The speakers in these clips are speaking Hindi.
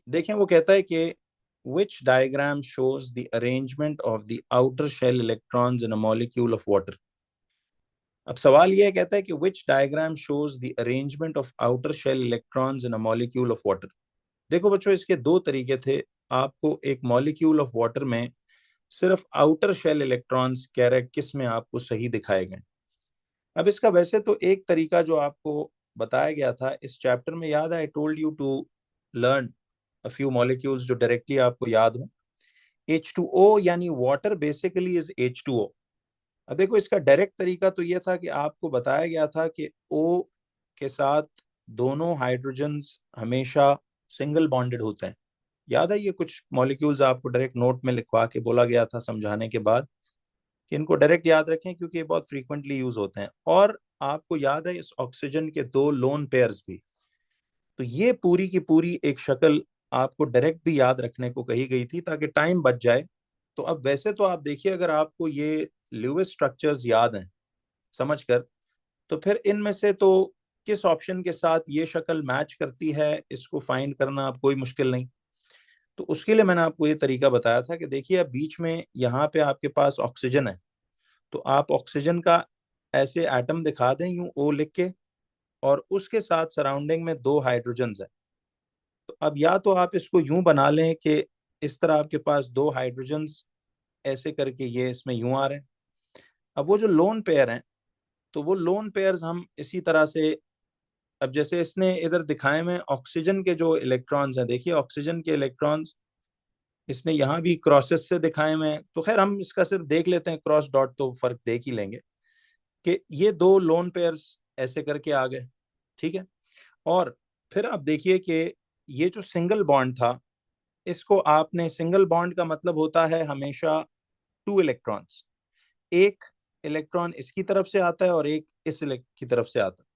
देखें वो कहता है कि which diagram shows the arrangement of the outer shell electrons in a molecule of water। अब सवाल यह कहता है कि which diagram shows the arrangement of outer shell electrons in a molecule of water। देखो बच्चों, इसके दो तरीके थे। आपको एक मॉलिक्यूल ऑफ वाटर में सिर्फ आउटर शेल इलेक्ट्रॉन्स कह रहे किस में आपको सही दिखाए गए। अब इसका वैसे तो एक तरीका जो आपको बताया गया था इस चैप्टर में, याद है, I told you to learn a few molecules जो डायरेक्टली आपको याद हो। H2O यानी वाटर बेसिकली इज H2O। अब देखो इसका डायरेक्ट तरीका तो ये था कि आपको बताया गया था कि O के साथ दोनों हाइड्रोजन्स हमेशा सिंगल बॉन्डेड होते हैं। याद है, ये कुछ मॉलिक्यूल्स आपको डायरेक्ट नोट में लिखवा के बोला गया था समझाने के बाद कि इनको डायरेक्ट याद रखें क्योंकि ये बहुत फ्रीक्वेंटली यूज होते हैं। और आपको याद है इस ऑक्सीजन के दो लोन पेयर्स भी। तो ये पूरी की पूरी एक शक्ल आपको डायरेक्ट भी याद रखने को कही गई थी ताकि टाइम बच जाए। तो अब वैसे तो आप देखिए, अगर आपको ये ल्यूविस स्ट्रक्चर्स याद हैं समझकर, तो फिर इनमें से तो किस ऑप्शन के साथ ये शक्ल मैच करती है इसको फाइंड करना अब कोई मुश्किल नहीं। तो उसके लिए मैंने आपको ये तरीका बताया था कि देखिए अब बीच में यहाँ पे आपके पास ऑक्सीजन है, तो आप ऑक्सीजन का ऐसे एटम दिखा दें यूं ओ लिख के, और उसके साथ सराउंडिंग में दो हाइड्रोजन है। तो अब या तो आप इसको यूं बना लें कि इस तरह आपके पास दो हाइड्रोजन्स ऐसे करके ये इसमें यूं आ रहे हैं। अब वो जो लोन पेयर हैं, तो वो लोन पेयर्स हम इसी तरह से, अब जैसे इसने इधर दिखाए में ऑक्सीजन के जो इलेक्ट्रॉन्स हैं, देखिए ऑक्सीजन के इलेक्ट्रॉन्स इसने यहाँ भी क्रॉसेस से दिखाए में हैं। तो खैर हम इसका सिर्फ देख लेते हैं क्रॉस डॉट, तो फर्क देख ही लेंगे कि ये दो लोन पेयर्स ऐसे करके आ गए। ठीक है। और फिर आप देखिए कि ये जो सिंगल बॉन्ड था, इसको आपने, सिंगल बॉन्ड का मतलब होता है हमेशा टू इलेक्ट्रॉन्स, एक इलेक्ट्रॉन इसकी तरफ से आता है और एक इस की तरफ से आता है।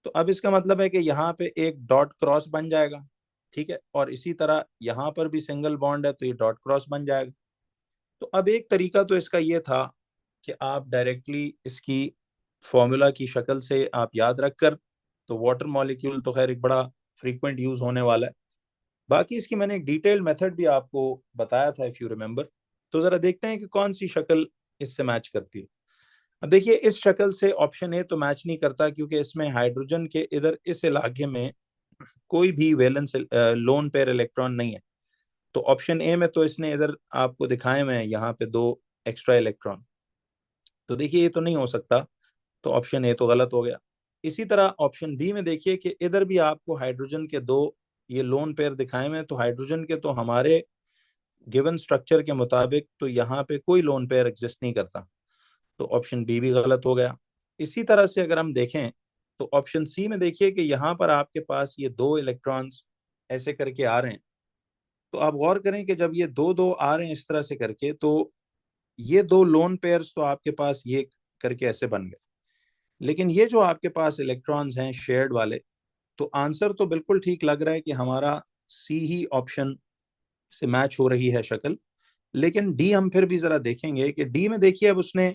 तो अब इसका मतलब है कि यहाँ पे एक डॉट क्रॉस बन जाएगा। ठीक है। और इसी तरह यहाँ पर भी सिंगल बॉन्ड है तो ये डॉट क्रॉस बन जाएगा। तो अब एक तरीका तो इसका ये था कि आप डायरेक्टली इसकी फॉर्मूला की शक्ल से आप याद रखकर, तो वाटर मॉलिक्यूल तो खैर एक बड़ा फ्रीक्वेंट यूज होने वाला है। बाकी इसकी मैंने एक डिटेल्ड मेथड भी आपको बताया था इफ यू रिमेंबर। तो जरा देखते हैं कि कौन सी शक्ल इससे मैच करती है। अब देखिए इस शक्ल से ऑप्शन ए तो मैच नहीं करता क्योंकि इसमें हाइड्रोजन के इधर इस इलाके में कोई भी वैलेंस लोन पेयर इलेक्ट्रॉन नहीं है। तो ऑप्शन ए में तो इसने इधर आपको दिखाए में यहाँ पे दो एक्स्ट्रा इलेक्ट्रॉन, तो देखिए ये तो नहीं हो सकता। तो ऑप्शन ए तो गलत हो गया। इसी तरह ऑप्शन बी में देखिए कि इधर भी आपको हाइड्रोजन के दो ये लोन पेयर दिखाए में, तो हाइड्रोजन के तो हमारे गिवन स्ट्रक्चर के मुताबिक तो यहाँ पे कोई लोन पेयर एग्जिस्ट नहीं करता। तो ऑप्शन बी भी गलत हो गया। इसी तरह से अगर हम देखें तो ऑप्शन सी में देखिए कि यहाँ पर आपके पास ये दो इलेक्ट्रॉन्स ऐसे करके आ रहे हैं। तो आप गौर करें कि जब ये दो दो आ रहे हैं इस तरह से करके, तो ये दो लोन पेयर्स तो आपके पास ये करके ऐसे बन गए। लेकिन ये जो आपके पास इलेक्ट्रॉन्स हैं शेयर्ड वाले, तो आंसर तो बिल्कुल ठीक लग रहा है कि हमारा सी ही ऑप्शन से मैच हो रही है शक्ल। लेकिन डी हम फिर भी जरा देखेंगे कि डी में देखिए अब उसने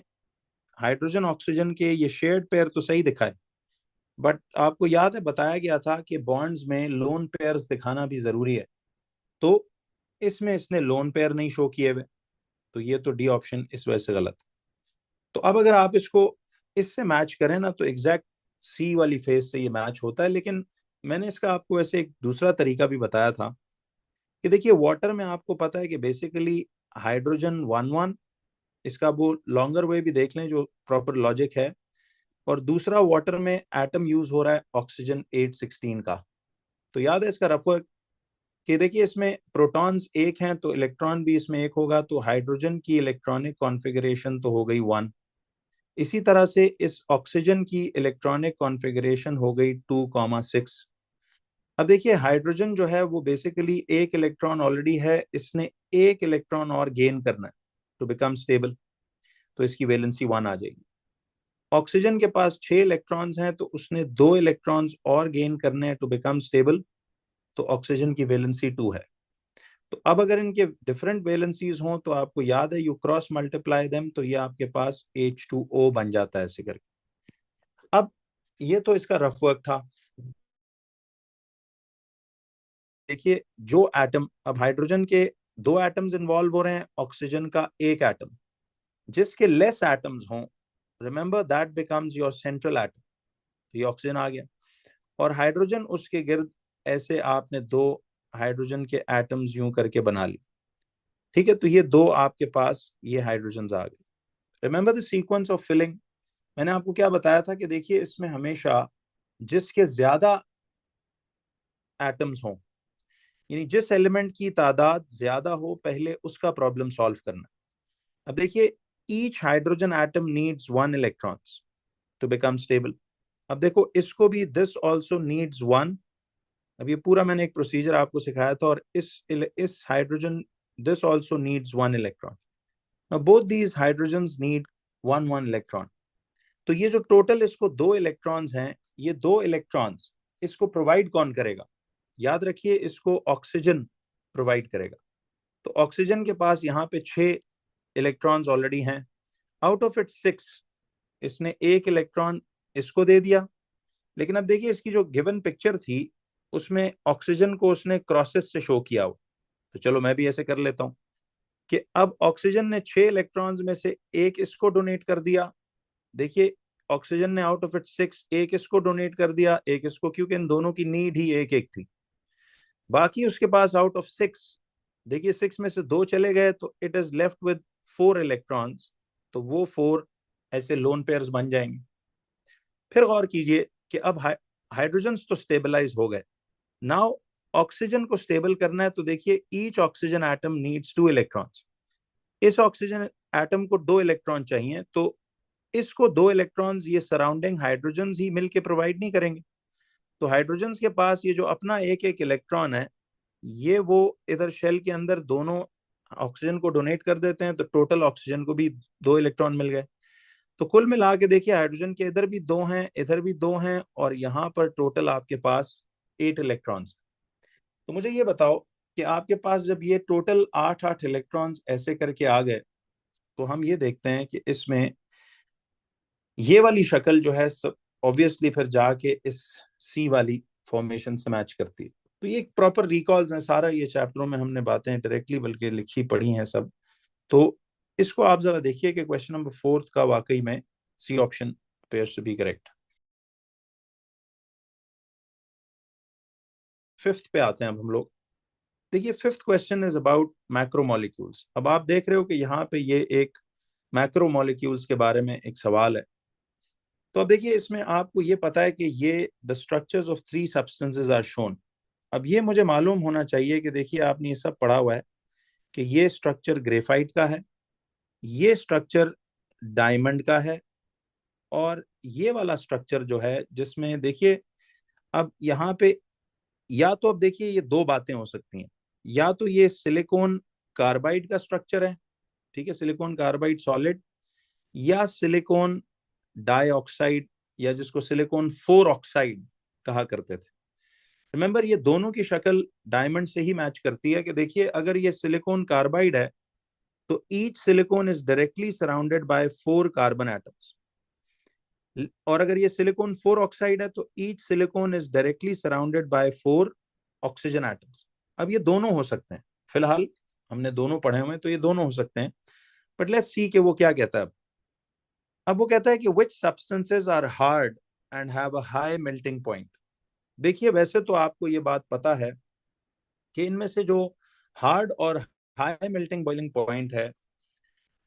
हाइड्रोजन ऑक्सीजन के ये शेयर्ड पेयर तो सही दिखाए, बट आपको याद है बताया गया था कि बॉन्ड्स में लोन पेयर्स दिखाना भी जरूरी है। तो इसमें इसने लोन पेयर नहीं शो किए हुए, तो ये तो डी ऑप्शन इस वजह से गलत। तो अब अगर आप इसको इससे मैच करें ना, तो एग्जैक्ट सी वाली फेज से ये मैच होता है। लेकिन मैंने इसका आपको ऐसे एक दूसरा तरीका भी बताया था कि देखिए वाटर में आपको पता है कि बेसिकली हाइड्रोजन वन वन, इसका वो लॉन्गर वे भी देख लें जो प्रॉपर लॉजिक है। और दूसरा वाटर में एटम यूज हो रहा है ऑक्सीजन 816 का। तो याद है इसका रफ वर्क कि देखिए इसमें प्रोटॉन्स एक हैं तो इलेक्ट्रॉन भी इसमें एक होगा, तो हाइड्रोजन की इलेक्ट्रॉनिक कॉन्फ़िगरेशन तो हो गई वन। इसी तरह से इस ऑक्सीजन की इलेक्ट्रॉनिक कॉन्फ़िगरेशन हो गई 2,6। अब देखिए हाइड्रोजन जो है वो बेसिकली एक इलेक्ट्रॉन ऑलरेडी है, इसने एक इलेक्ट्रॉन और गेन करना है टू बिकम स्टेबल, तो इसकी वैलेंसी वन आ जाएगी। ऑक्सीजन के पास 6 इलेक्ट्रॉन्स हैं तो उसने 2 इलेक्ट्रॉन्स और गेन करने हैं टू बिकम स्टेबल, तो ऑक्सीजन की वैलेंसी टू है। तो अब अगर इनके डिफरेंट वैलेंसीज हों तो आपको याद है यू क्रॉस मल्टीप्लाई देम, तो ये आपके पास H2O बन जाता है ऐसे करके। अब ये तो इसका रफ वर्क था। देखिए जो एटम, अब हाइड्रोजन के 2 एटम्स इन्वॉल्व हो रहे हैं, ऑक्सीजन का 1 एटम, जिसके लेस एटम्स हों, remember that becomes your central atom. तो ये ऑक्सीजन आ गया, और हाइड्रोजन उसके गिर्द ऐसे आपने 2 हाइड्रोजन के एटम्स यूं करके बना ली, ठीक है। तो ये 2 आपके पास ये हाइड्रोजन आ गए। Remember the sequence of filling. मैंने आपको क्या बताया था कि देखिए इसमें हमेशा जिसके ज्यादा एटम्स हों, यानी जिस एलिमेंट की तादाद ज्यादा हो, पहले उसका प्रॉब्लम सॉल्व करना। अब देखिए each hydrogen atom needs 1 electrons to become stable. अब देखो इसको भी दिस आल्सो नीड्स 1। अब ये पूरा मैंने एक प्रोसीजर आपको सिखाया था, और इस hydrogen this also needs 1 electron. Now both these hydrogens need 1 electron. तो ये जो टोटल इसको 2 इलेक्ट्रॉन्स हैं, ये 2 इलेक्ट्रॉन्स इसको प्रोवाइड कौन करेगा? याद रखिए इसको ऑक्सीजन प्रोवाइड करेगा। तो ऑक्सीजन के पास यहाँ पे 6 इलेक्ट्रॉन्स ऑलरेडी हैं। आउट ऑफ इट 6, इसने 1 इलेक्ट्रॉन इसको दे दिया। लेकिन अब देखिए इसकी जो गिवन पिक्चर थी उसमें ऑक्सीजन को उसने क्रॉसेस से शो किया हो। तो चलो मैं भी ऐसे कर लेता हूं कि अब ऑक्सीजन ने 6 इलेक्ट्रॉन्स में से 1 इसको डोनेट कर दिया। देखिए ऑक्सीजन ने आउट ऑफ इट 6 1 इसको डोनेट कर दिया, 1 इसको, क्योंकि इन दोनों की नीड ही 1-1 थी। बाकी उसके पास आउट ऑफ 6, देखिए 6 में से 2 चले गए, तो it is left with 4 electrons. तो वो 4 ऐसे लोन पेयर्स बन जाएंगे। फिर गौर कीजिए कि अब हाइड्रोजन्स तो स्टेबलाइज हो गए। नाउ ऑक्सीजन को स्टेबल करना है, तो देखिए each oxygen atom needs 2 electrons. इस ऑक्सीजन एटम को 2 इलेक्ट्रॉन चाहिए, तो इसको 2 इलेक्ट्रॉन्स ये सराउंडिंग हाइड्रोजन्स ही मिलके प्रोवाइड नहीं करेंगे। तो हाइड्रोजन्स के पास ये जो अपना 1-1 इलेक्ट्रॉन है, ये वो इधर शेल के अंदर दोनों ऑक्सीजन को डोनेट कर देते हैं, तो टोटल ऑक्सीजन को भी 2 इलेक्ट्रॉन मिल गए। तो कुल मिला के देखिए हाइड्रोजन के इधर भी 2 हैं, इधर भी 2 हैं, और यहाँ पर टोटल आपके पास 8 इलेक्ट्रॉन्स। तो मुझे ये बताओ कि आपके पास जब ये टोटल 8-8 इलेक्ट्रॉन्स ऐसे करके आ गए, तो हम ये देखते हैं कि इसमें ये वाली शक्ल जो है सब ऑब्वियसली फिर जाके इस सी वाली फॉर्मेशन से मैच करती है। तो ये एक प्रॉपर रिकॉल्स हैं, सारा ये चैप्टरों में हमने बातें डायरेक्टली बल्कि लिखी पढ़ी हैं सब। तो इसको आप जरा देखिए कि क्वेश्चन नंबर 4 का वाकई में C option appears to be correct. 5th पे आते हैं अब हम लोग। देखिए 5th question is about macromolecules. अब आप देख रहे हो कि यहाँ पे ये एक मैक्रोमोलिक्यूल्स के बारे में एक सवाल है। तो अब देखिए इसमें आपको ये पता है कि ये the structures of 3 substances are shown. अब ये मुझे मालूम होना चाहिए कि देखिए आपने ये सब पढ़ा हुआ है कि ये स्ट्रक्चर ग्रेफाइट का है, ये स्ट्रक्चर डायमंड का है, और ये वाला स्ट्रक्चर जो है जिसमें देखिए अब यहाँ पे या तो अब देखिए ये 2 बातें हो सकती हैं। या तो ये सिलिकॉन कार्बाइड का स्ट्रक्चर है, ठीक है, सिलिकॉन कार्बाइड सॉलिड, या सिलिकॉन डाइऑक्साइड, या जिसको सिलिकॉन 4 ऑक्साइड कहा करते थे। रिमेंबर ये दोनों की शक्ल डायमंड से ही मैच करती है कि देखिए अगर ये सिलिकॉन कार्बाइड है तो each silicon is directly surrounded by 4 carbon atoms, और अगर ये सिलिकॉन 4 ऑक्साइड है तो each silicon is directly surrounded by 4 oxygen atoms. अब ये दोनों हो सकते हैं, फिलहाल हमने दोनों पढ़े हुए हैं तो ये दोनों हो सकते हैं। बट लेट्स सी कि वो क्या कहता है। अब वो कहता है कि which substances are hard and have a high melting point. देखिए वैसे तो आपको ये बात पता है कि इनमें से जो हार्ड और हाई मेल्टिंग बॉइलिंग पॉइंट है,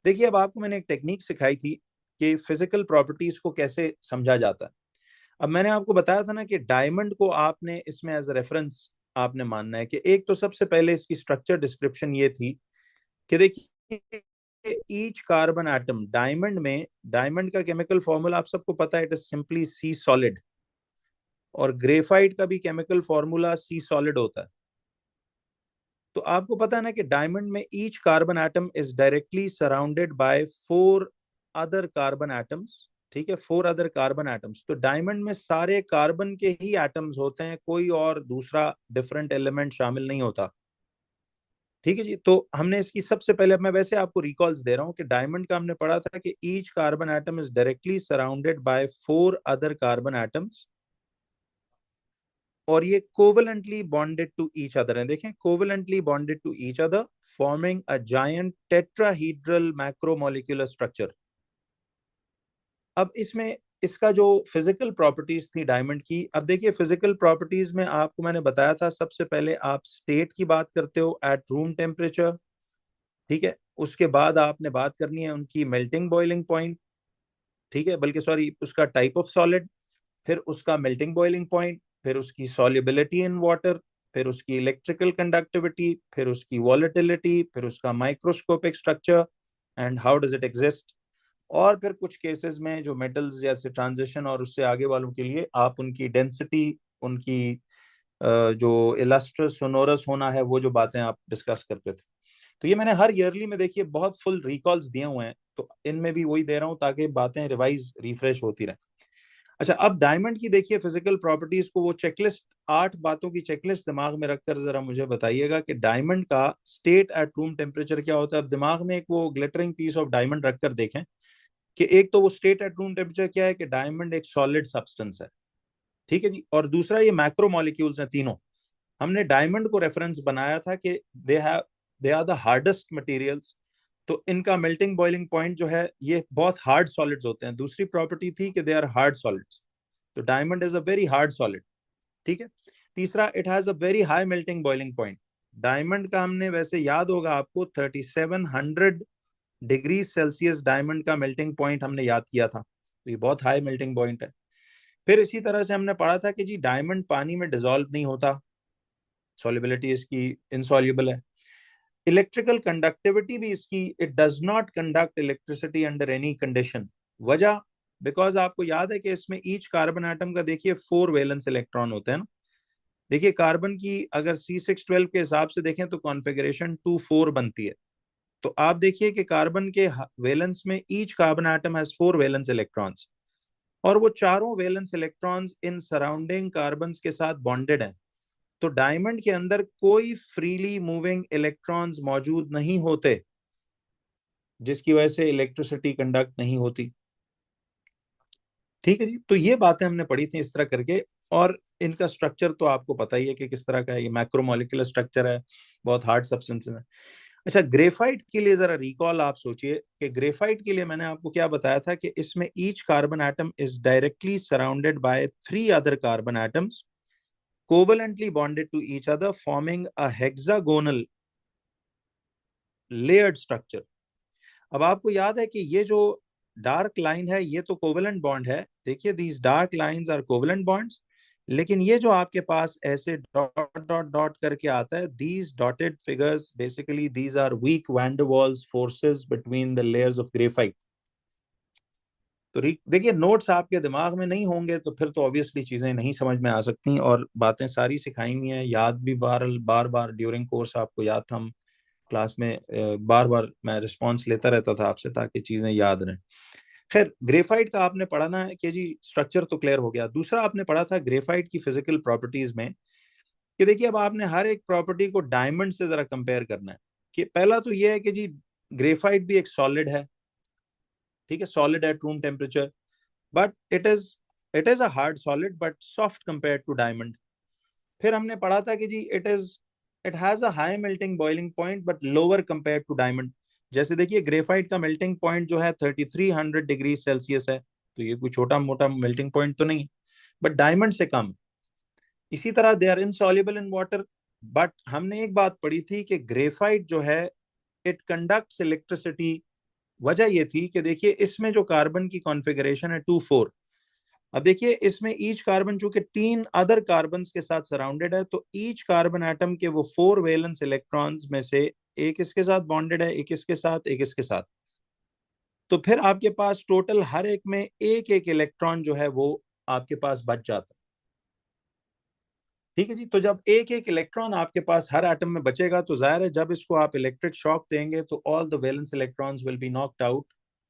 देखिए अब आपको मैंने एक टेक्निक सिखाई थी कि फिजिकल प्रॉपर्टीज को कैसे समझा जाता है। अब मैंने आपको बताया था ना कि डायमंड को आपने इसमें एज रेफरेंस आपने मानना है कि एक तो सबसे पहले इसकी स्ट्रक्चर डिस्क्रिप्शन ये थी कि देखिए ईच कार्बन एटम डायमंड में, डायमंड का केमिकल फॉर्मूला आप सबको पता है, it is simply C solid, और ग्रेफाइट का भी केमिकल फॉर्मूला सी सॉलिड होता है। तो आपको पता है ना कि डायमंड में each carbon atom is directly surrounded by 4 other carbon atoms, ठीक है, 4 अदर कार्बन एटम्स। तो डायमंड में सारे कार्बन के ही एटम्स होते हैं, कोई और दूसरा डिफरेंट एलिमेंट शामिल नहीं होता, ठीक है जी। तो हमने इसकी सबसे पहले, मैं वैसे आपको रिकॉल्स दे रहा हूं कि डायमंड का हमने पढ़ा था कि each carbon atom is directly surrounded by 4 other carbon atoms, और ये covalently bonded to each other है। देखें, covalently bonded to each other forming a giant tetrahedral macromolecular structure. अब इसमें इसका जो फिजिकल प्रॉपर्टीज थी डायमंड की, अब देखिए फिजिकल प्रॉपर्टीज में आपको मैंने बताया था सबसे पहले आप स्टेट की बात करते हो एट रूम टेम्परेचर, ठीक है। उसके बाद आपने बात करनी है उनकी मेल्टिंग बॉइलिंग पॉइंट, ठीक है, बल्कि सॉरी उसका टाइप ऑफ सॉलिड, फिर उसका मेल्टिंग बॉइलिंग पॉइंट, फिर उसकी सॉल्युबिलिटी इन वाटर, फिर उसकी इलेक्ट्रिकल कंडक्टिविटी, फिर उसकी वॉलेटिलिटी, फिर उसका microscopic structure and how does it exist. और फिर कुछ केसेस में जो मेटल्स जैसे ट्रांजिशन और उससे आगे वालों के लिए आप उनकी डेंसिटी, उनकी जो इलस्ट्रस सोनोरस होना है, वो जो बातें आप डिस्कस करते थे। तो ये मैंने हर ईयरली में देखिए बहुत फुल रिकॉल्स दिए हुए हैं, तो इनमें भी वही दे रहा हूँ ताकि बातें रिवाइज रिफ्रेश होती रहे। अच्छा, अब डायमंड की देखिए फिजिकल प्रॉपर्टीज को वो चेकलिस्ट, 8 बातों की चेकलिस्ट दिमाग में रखकर जरा मुझे बताइएगा कि डायमंड का स्टेट एट रूम टेम्परेचर क्या होता है। अब दिमाग में एक वो ग्लिटरिंग पीस ऑफ डायमंड रखकर देखें कि एक तो वो स्टेट एट रूम टेम्परेचर क्या है कि डायमंड एक सॉलिड सब्सटेंस है, ठीक है जी, और दूसरा ये मैक्रो मॉलिक्यूल्स हैं तीनों। हमने डायमंड को रेफरेंस बनाया था कि they are the hardest materials, तो इनका मेल्टिंग बॉइलिंग पॉइंट जो है ये बहुत हार्ड सॉलिड्स होते हैं। दूसरी प्रॉपर्टी थी कि दे आर हार्ड सॉलिड्स, तो diamond is a very hard solid, ठीक है। तीसरा, it has a very high melting boiling point. Diamond का हमने वैसे याद होगा आपको 3700 डिग्री सेल्सियस डायमंड का मेल्टिंग पॉइंट हमने याद किया था, तो ये बहुत हाई मेल्टिंग पॉइंट है। फिर इसी तरह से हमने पढ़ा था कि जी डायमंड पानी में डिसॉल्व नहीं होता, सॉल्युबिलिटी इसकी इनसॉल्युबल है। इलेक्ट्रिकल कंडक्टिविटी भी इसकी, it does not conduct electricity under any condition. वजह, बिकॉज आपको याद है कि इसमें ईच कार्बन एटम का देखिए 4 वैलेंस इलेक्ट्रॉन होते हैं ना। देखिए कार्बन की अगर C612 के हिसाब से देखें तो कॉन्फ़िगरेशन 2 4 बनती है। तो आप देखिए कि कार्बन के वैलेंस में each carbon atom has 4 valence electrons, और वो चारों valence electrons in surrounding carbon के साथ बॉन्डेड हैं। तो डायमंड के अंदर कोई फ्रीली मूविंग इलेक्ट्रॉन्स मौजूद नहीं होते, जिसकी वजह से इलेक्ट्रिसिटी कंडक्ट नहीं होती, ठीक है जी। तो ये बातें हमने पढ़ी थी इस तरह करके, और इनका स्ट्रक्चर तो आपको पता ही है कि किस तरह का है। ये मैक्रोमोलिकुलर स्ट्रक्चर है, बहुत हार्ड सब्सटेंस है। अच्छा, ग्रेफाइट के लिए जरा रिकॉल आप सोचिए कि ग्रेफाइट के लिए मैंने आपको क्या बताया था कि इसमें each carbon atom is directly surrounded by 3 other carbon atoms covalently bonded to each other forming a hexagonal layered structure. अब आपको याद है कि ये जो डार्क लाइन है ये तो कोवेलेंट बॉन्ड है, देखिए these dark lines are covalent bonds. लेकिन ये जो आपके पास ऐसे डॉट डॉट डॉट करके आता है, these dotted figures basically these are weak van der Waals forces between the layers of graphite. तो देखिए नोट्स आपके दिमाग में नहीं होंगे तो फिर तो ऑब्वियसली चीजें नहीं समझ में आ सकती, और बातें सारी सिखाई हुई हैं, याद भी बार बार बार ड्यूरिंग कोर्स आपको याद था। हम क्लास में बार बार मैं रिस्पॉन्स लेता रहता था आपसे ताकि चीजें याद रहें। खैर, ग्रेफाइट का आपने पढ़ना है कि जी स्ट्रक्चर तो क्लियर हो गया। दूसरा आपने पढ़ा था ग्रेफाइट की फिजिकल प्रॉपर्टीज में कि देखिए अब आपने हर एक प्रॉपर्टी को डायमंड से जरा कंपेयर करना है। कि पहला तो ये है कि जी ग्रेफाइट भी एक सॉलिड है, ठीक है, solid at room temperature, but it is a hard solid but soft compare to diamond. फिर हमने पढ़ा था कि जी it has a high melting boiling point but lower compare to diamond. जैसे देखिए ग्रेफाइट का मेल्टिंग पॉइंट जो है 3300 डिग्री सेल्सियस है, तो ये कोई छोटा मोटा मेल्टिंग पॉइंट तो नहीं, बट डायमंड से कम। इसी तरह they are insoluble in water, but हमने एक बात पढ़ी थी कि ग्रेफाइट जो है इट कंडक्ट्स इलेक्ट्रिसिटी। वजह ये थी कि देखिए इसमें जो कार्बन की कॉन्फ़िगरेशन है 2 4। अब देखिए इसमें ईच कार्बन चूंकि 3 अदर कार्बन के साथ सराउंडेड है, तो ईच कार्बन एटम के वो 4 वैलेंस इलेक्ट्रॉन्स में से एक इसके साथ बॉन्डेड है, एक इसके साथ, एक इसके साथ। तो फिर आपके पास टोटल हर एक में एक एक इलेक्ट्रॉन जो है वो आपके पास बच जाता है, ठीक है जी। तो जब एक एक इलेक्ट्रॉन आपके पास हर एटम में बचेगा तो जाहिर है जब इसको आप इलेक्ट्रिक शॉक देंगे तो all the valence electrons will be knocked out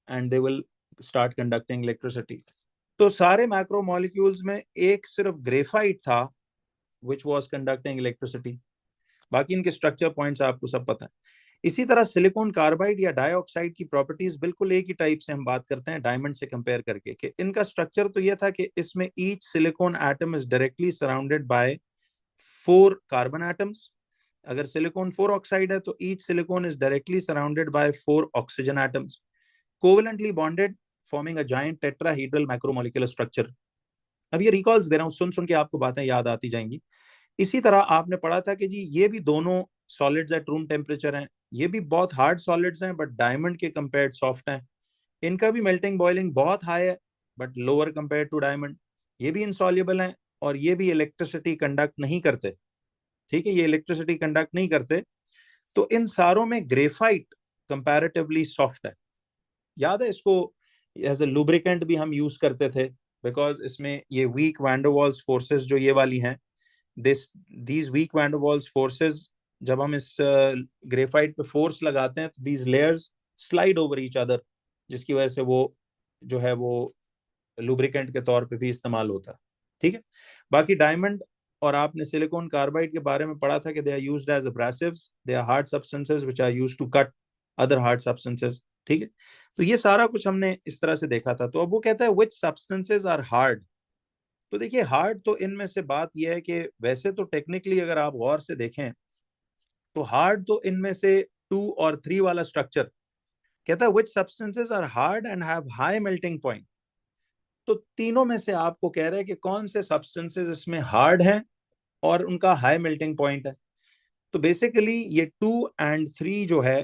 and they will start conducting electricity. तो सारे मैक्रो मॉलिक्यूल्स में एक सिर्फ ग्रेफाइट था which was conducting electricity। बाकी इनके स्ट्रक्चर पॉइंट्स आपको सब पता है। इसी तरह सिलिकॉन कार्बाइड या डाइऑक्साइड की प्रॉपर्टीज बिल्कुल एक ही टाइप से हम बात करते हैं डायमंड से कंपेयर करके, कि इनका स्ट्रक्चर तो यह था कि इसमें each silicon atom is directly surrounded by 4 carbon atoms. अगर सिलिकॉन 4 ऑक्साइड है तो each silicon is directly surrounded by 4 oxygen atoms covalently bonded forming a giant tetrahedral macromolecular structure. अब ये रिकॉल्स दे रहा हूँ, सुन सुन के आपको बातें याद आती जाएंगी। इसी तरह आपने पढ़ा था कि जी ये भी दोनों सॉलिड्स एट रूम टेम्परेचर हैं, ये भी बहुत हार्ड सॉलिड्स हैं बट डायमंड के कंपेयर्ड सॉफ्ट हैं। इनका भी मेल्टिंग बॉइलिंग बहुत हाई है but lower compare to diamond. ये भी इंसॉल्युबल हैं और ये भी इलेक्ट्रिसिटी कंडक्ट नहीं करते। ठीक है, ये इलेक्ट्रिसिटी कंडक्ट नहीं करते। तो इन सारों में ग्रेफाइट कंपैरेटिवली सॉफ्ट है। याद है इसको, एज ए लुब्रिकेंट भी हम यूज करते थे बिकॉज इसमें ये वीक वैंडरवाल्स फोर्सेस जो ये वाली हैं, these weak van der Waals forces, जब हम इस ग्रेफाइट पे फोर्स लगाते हैं तो these layers slide over each other, जिसकी वजह से वो जो है वो लुब्रिकेंट के तौर पे भी इस्तेमाल होता है। ठीक है, बाकी डायमंड और आपने सिलिकॉन कार्बाइड के बारे में पढ़ा था कि they are used as abrasives, they are hard substances which are used to cut other hard substances. ठीक है, तो ये सारा कुछ हमने इस तरह से देखा था। तो अब वो कहता है व्हिच सब्सटेंसेस आर हार्ड। तो देखिए हार्ड तो इनमें से बात यह है कि वैसे तो टेक्निकली अगर आप गौर से देखें तो हार्ड तो इनमें से 2 और 3 वाला स्ट्रक्चर कहता है which substances are hard and have high melting point. तो तीनों में से आपको कह रहे हैं कि कौन से सब्सटेंसेस इसमें हार्ड हैं और उनका हाई मेल्टिंग पॉइंट है। तो बेसिकली ये 2 एंड 3 जो है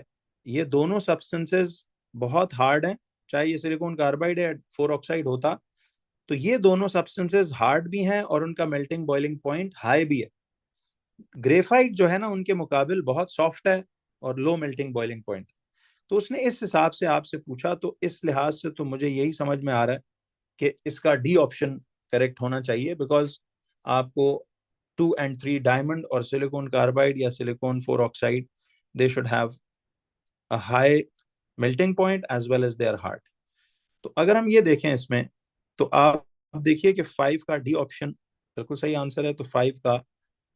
ये दोनों सब्सटेंसेस बहुत हार्ड हैं, चाहे ये सिलिकॉन कार्बाइड या 4 ऑक्साइड होता। तो ये दोनों सब्सटेंसेस हार्ड भी हैं और उनका मेल्टिंग बॉइलिंग पॉइंट हाई भी है। ग्रेफाइट जो है ना उनके मुकाबिल बहुत सॉफ्ट है और लो मेल्टिंग बॉइलिंग पॉइंट। तो उसने इस हिसाब से आपसे पूछा, तो इस लिहाज से तो मुझे यही समझ में आ रहा है कि इसका डी ऑप्शन करेक्ट होना चाहिए बिकॉज आपको 2 and 3 डायमंड और सिलिकॉन कार्बाइड या silicon 4 oxide they should have a high melting point as well as they are hard. तो अगर हम ये देखें इसमें तो आप देखिए कि 5 का डी ऑप्शन बिल्कुल सही आंसर है। तो 5 का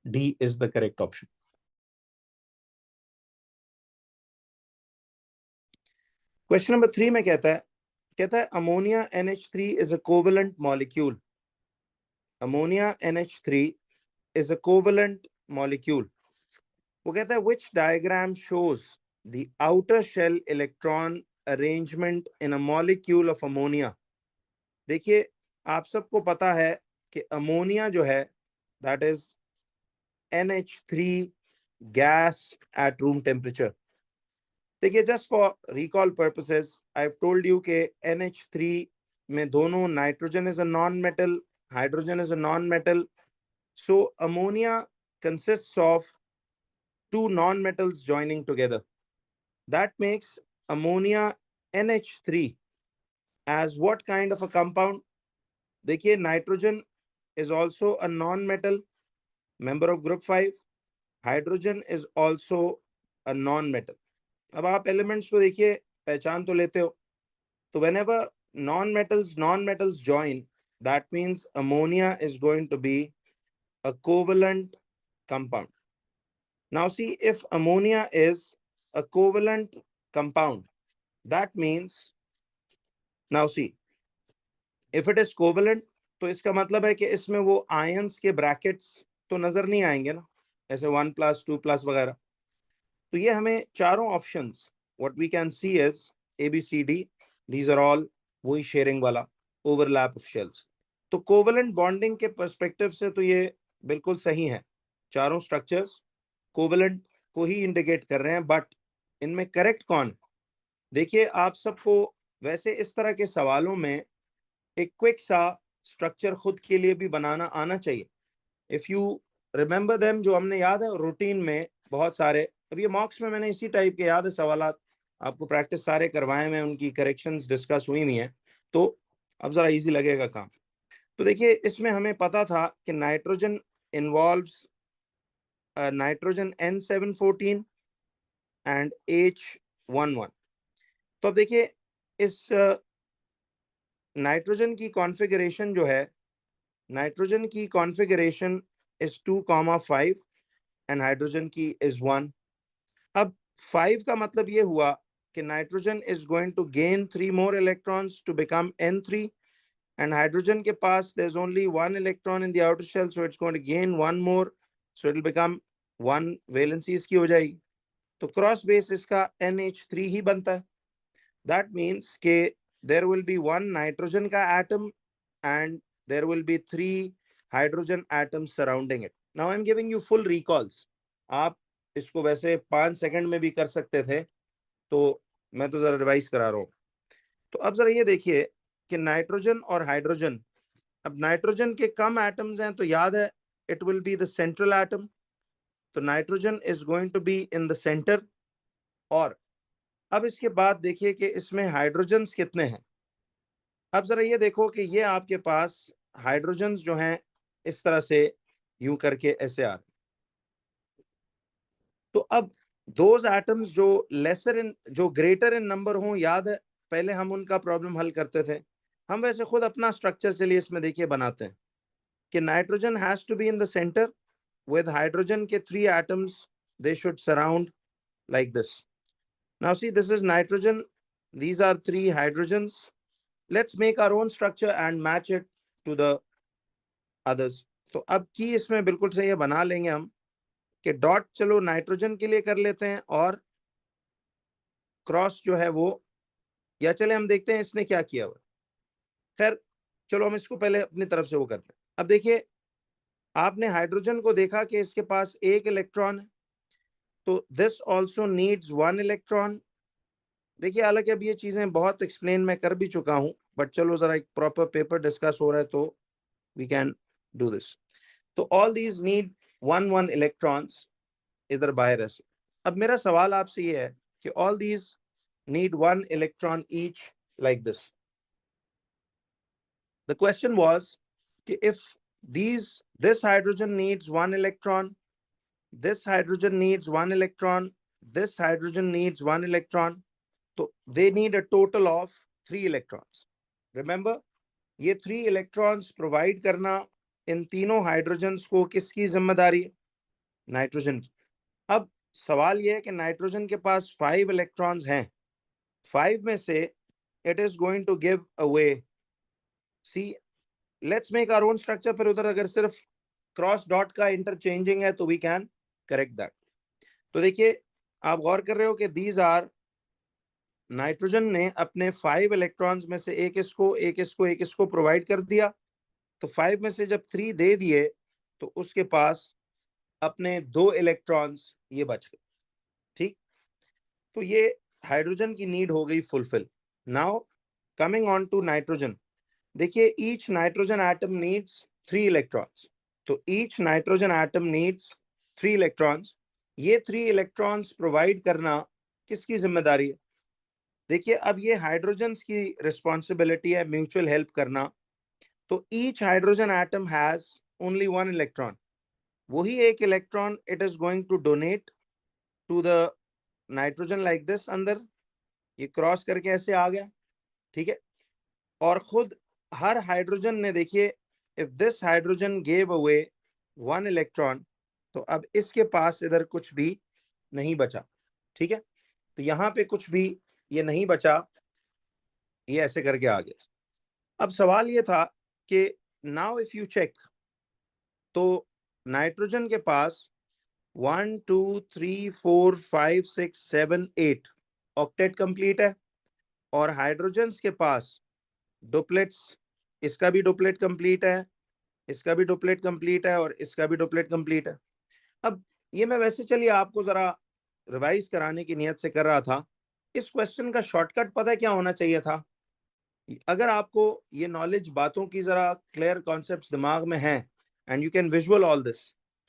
D is the correct option. Question number 3 में कहता है ammonia NH3 is a covalent molecule. Ammonia NH3 is a covalent molecule. वो कहता है which diagram shows the outer shell electron arrangement in a molecule of ammonia। देखिए आप सबको पता है कि अमोनिया जो है that is NH3 gas at room temperature. देखिए just for recall purposes I have told you के NH3 में दोनों nitrogen is a non metal, hydrogen is a non metal. So ammonia consists of two non-metals joining together. That makes ammonia NH3 as what kind of a compound? देखिए nitrogen is also a non-metal member of group 5. Hydrogen is also a non-metal. अब आप elements को देखिए पहचान तो लेते हो। तो whenever non-metals join, that means ammonia is going to be a covalent compound. Now see, if ammonia is a covalent compound, that means, now see, if it is covalent, तो इसका मतलब है कि इसमें वो आयंस के ब्रैकेट्स तो नजर नहीं आएंगे ना, ऐसे 1+, 2+ वगैरह। तो ये हमें चारों options what we can see is ABCD, these are all वही शेयरिंग वाला ओवरलैप ऑफ शेल्स। तो कोवेलेंट बॉन्डिंग के पर्सपेक्टिव से तो ये बिल्कुल सही है, चारों स्ट्रक्चर्स कोवेलेंट को ही इंडिकेट कर रहे हैं। बट इनमें करेक्ट कौन? देखिए आप सबको वैसे इस तरह के सवालों में एक क्विक सा स्ट्रक्चर खुद के लिए भी बनाना आना चाहिए। इफ यू रिमेंबर देम, जो हमने याद है रूटीन में बहुत सारे, अब ये मॉक्स में मैंने इसी टाइप के याद है सवालात आपको प्रैक्टिस सारे करवाए में, उनकी करेक्शंस डिस्कस हुई हुई हैं, तो अब जरा इजी लगेगा काम। तो देखिए इसमें हमें पता था कि nitrogen involves nitrogen N714 and H11। तो अब देखिए इस नाइट्रोजन की कॉन्फ़िगरेशन जो है, नाइट्रोजन की कॉन्फ़िगरेशन इज 2,5 एंड हाइड्रोजन की इज 1। अब 5 का मतलब ये हुआ कि nitrogen is going to gain 3 more electrons to become N3, and hydrogen के पास there's only 1 electron in the outer shell, so it's going to gain 1 more, so it will become 1 valency इसकी हो जाएगी. तो क्रॉस बेस इसका NH3 ही बनता है. That means कि there will be 1 nitrogen का atom and there will be 3 hydrogen atoms surrounding it. Now I'm giving you full recalls. आप इसको वैसे 5 सेकंड में भी कर सकते थे, तो मैं तो जरा रिवाइज करा रहा हूं. तो अब जरा ये देखिए कि नाइट्रोजन और हाइड्रोजन, अब नाइट्रोजन के कम एटम्स हैं तो याद है it will be the central atom, तो nitrogen is going to be in the centre. और अब इसके बाद देखिए कि इसमें हाइड्रोजन्स कितने हैं. अब जरा ये देखो कि ये आपके पास हाइड्रोजन्स जो हैं इस तरह से यूं करके ऐसे आ रहे. तो अब दोज एटम्स जो लेसर इन, जो ग्रेटर इन नंबर हों, याद है पहले हम उनका प्रॉब्लम हल करते थे. हम वैसे खुद अपना स्ट्रक्चर चलिए इसमें देखिए बनाते हैं कि nitrogen has to be in the centre with hydrogen के 3 atoms, they should surround like this. Now see, this is nitrogen, these are 3 hydrogens. Let's make our own structure and match it to the others. तो अब की इसमें बिल्कुल सही है, बना लेंगे हम कि डॉट चलो नाइट्रोजन के लिए कर लेते हैं और क्रॉस जो है वो, या चले हम देखते हैं इसने क्या किया हुआ. खैर चलो हम इसको पहले अपनी तरफ से वो करते हैं. अब देखिए आपने हाइड्रोजन को देखा कि इसके पास 1 इलेक्ट्रॉन है, तो दिस ऑल्सो नीड्स 1 इलेक्ट्रॉन. देखिए हालांकि अब ये चीजें बहुत एक्सप्लेन मैं कर भी चुका हूं, बट चलो जरा एक प्रॉपर पेपर डिस्कस हो रहा है तो वी कैन डू दिस. तो ऑल दीज नीड 1 इलेक्ट्रॉन्स इधर बाहर है. अब मेरा सवाल आपसे ये है कि all these need 1 electron each like this. The question was कि if this hydrogen needs 1 electron, this hydrogen needs 1 electron, this hydrogen needs 1 electron, तो they need a total of 3 electrons. Remember, ये 3 electrons provide करना इन तीनों हाइड्रोजन्स को किसकी जिम्मेदारी है? नाइट्रोजन की. अब सवाल ये है कि नाइट्रोजन के पास 5 इलेक्ट्रॉन्स हैं, 5 में से it is going to give away. See, let's make our own structure. फिर उधर अगर सिर्फ क्रॉस डॉट का इंटरचेंजिंग है तो वी कैन करेक्ट दैट. तो देखिए आप गौर कर रहे हो कि दीज आर, नाइट्रोजन ने अपने 5 इलेक्ट्रॉन्स में से एक इसको, एक इसको, एक इसको प्रोवाइड कर दिया. तो 5 में से जब 3 दे दिए तो उसके पास अपने 2 इलेक्ट्रॉन्स ये बच गए. ठीक, तो ये हाइड्रोजन की नीड हो गई fulfil. Now coming on to nitrogen, देखिए each nitrogen atom needs 3 electrons. तो each nitrogen atom needs 3 electrons. ये 3 इलेक्ट्रॉन्स प्रोवाइड करना किसकी जिम्मेदारी है? देखिए अब ये हाइड्रोजन्स की रिस्पॉन्सिबिलिटी है म्यूचुअल हेल्प करना. तो each hydrogen atom has only 1 electron. वही एक electron it is going to donate to the nitrogen like this. अंदर ये क्रॉस करके ऐसे आ गया. ठीक है, और खुद हर हाइड्रोजन ने, देखिए if this hydrogen gave away 1 electron, तो अब इसके पास इधर कुछ भी नहीं बचा. ठीक है, तो यहां पे कुछ भी ये नहीं बचा, ये ऐसे करके आ गया. अब सवाल ये था कि नाउ इफ यू चेक, तो नाइट्रोजन के पास 1 2 3 4 5 6 7 8 ऑक्टेट कंप्लीट है, और हाइड्रोजन्स के पास डुप्लेट्स, इसका भी डुप्लेट कंप्लीट है, इसका भी डुप्लेट कंप्लीट है, और इसका भी डुप्लेट कंप्लीट है. अब ये मैं वैसे चलिए आपको जरा रिवाइज कराने की नियत से कर रहा था. इस क्वेश्चन का शॉर्टकट पता है क्या होना चाहिए था? अगर आपको ये नॉलेज, बातों की जरा क्लियर कॉन्सेप्ट्स दिमाग में हैं and you can visual all this,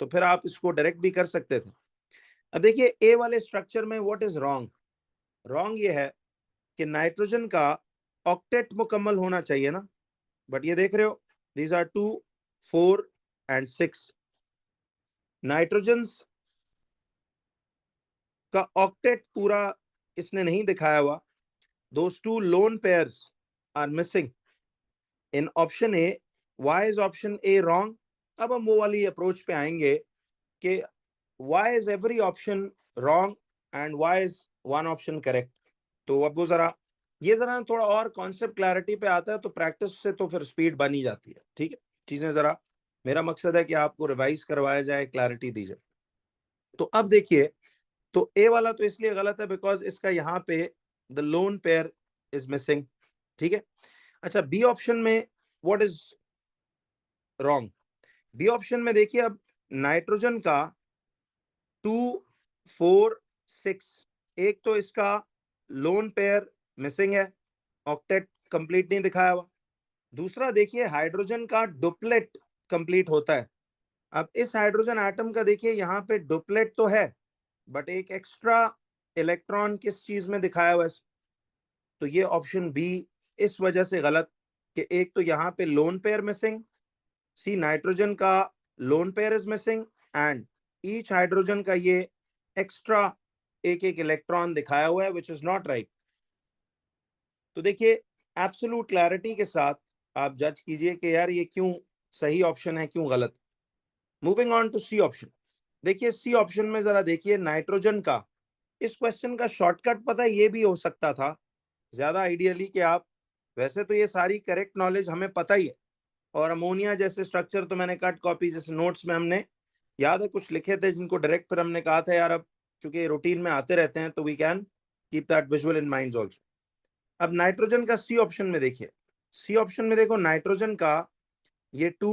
तो फिर आप इसको डायरेक्ट भी कर सकते थे. अब देखिए ए वाले स्ट्रक्चर में व्हाट इज रॉन्ग? रॉन्ग ये है कि नाइट्रोजन का ऑक्टेट मुकम्मल होना चाहिए ना, बट ये देख रहे हो दीज आर 2 4 एंड 6. नाइट्रोजन्स का ऑक्टेट पूरा इसने नहीं दिखाया हुआ. Those 2 lone pairs are missing in option A. Why is option A wrong? अब हम वो वाली अप्रोच पे आएंगे कि why is every option wrong. And why is one option correct? तो अब वो जरा ये जरा थोड़ा और कॉन्सेप्ट क्लैरिटी पे आता है तो प्रैक्टिस से तो फिर स्पीड बनी जाती है, ठीक है। चीजें जरा, मेरा मकसद है कि आपको रिवाइज करवाया जाए, क्लैरिटी दी जाए। तो अब देखिए, तो ए वाला तो इसलिए गलत है बिकॉज इसका यहाँ पे the lone pair is missing, ठीक है। अच्छा, बी ऑप्शन में what is wrong? B option में देखिए, अब नाइट्रोजन का 2 4 6, एक तो इसका लोन पेयर मिसिंग है, ऑक्टेट कंप्लीट नहीं दिखाया हुआ। दूसरा देखिए, हाइड्रोजन का डुप्लेट कंप्लीट होता है। अब इस हाइड्रोजन एटम का देखिए यहाँ पे डुप्लेट तो है, बट एक एक्स्ट्रा इलेक्ट्रॉन किस चीज में दिखाया हुआ है? तो ये ऑप्शन बी इस वजह से गलत कि एक तो यहाँ पे lone pair missing, see nitrogen का lone pair is missing, and each hydrogen का ये एक्स्ट्रा एक एक इलेक्ट्रॉन दिखाया हुआ है, विच इज नॉट राइट। तो देखिए, एब्सोल्यूट क्लैरिटी के साथ आप जज कीजिए कि यार ये क्यों सही ऑप्शन है, क्यों गलत। Moving on to C option. देखिए, सी ऑप्शन में जरा देखिए, नाइट्रोजन का, इस क्वेश्चन का शॉर्टकट पता है ये भी हो सकता था ज्यादा आइडियली कि आप, वैसे तो ये सारी करेक्ट नॉलेज हमें पता ही है, और अमोनिया जैसे स्ट्रक्चर तो मैंने कट कॉपी जैसे नोट्स में हमने याद है कुछ लिखे थे जिनको डायरेक्ट फिर हमने कहा था यार अब चूंकि रूटीन में आते रहते हैं तो we can keep that visual in mind also. अब नाइट्रोजन का सी ऑप्शन में देखिए, सी ऑप्शन में देखो नाइट्रोजन का ये 2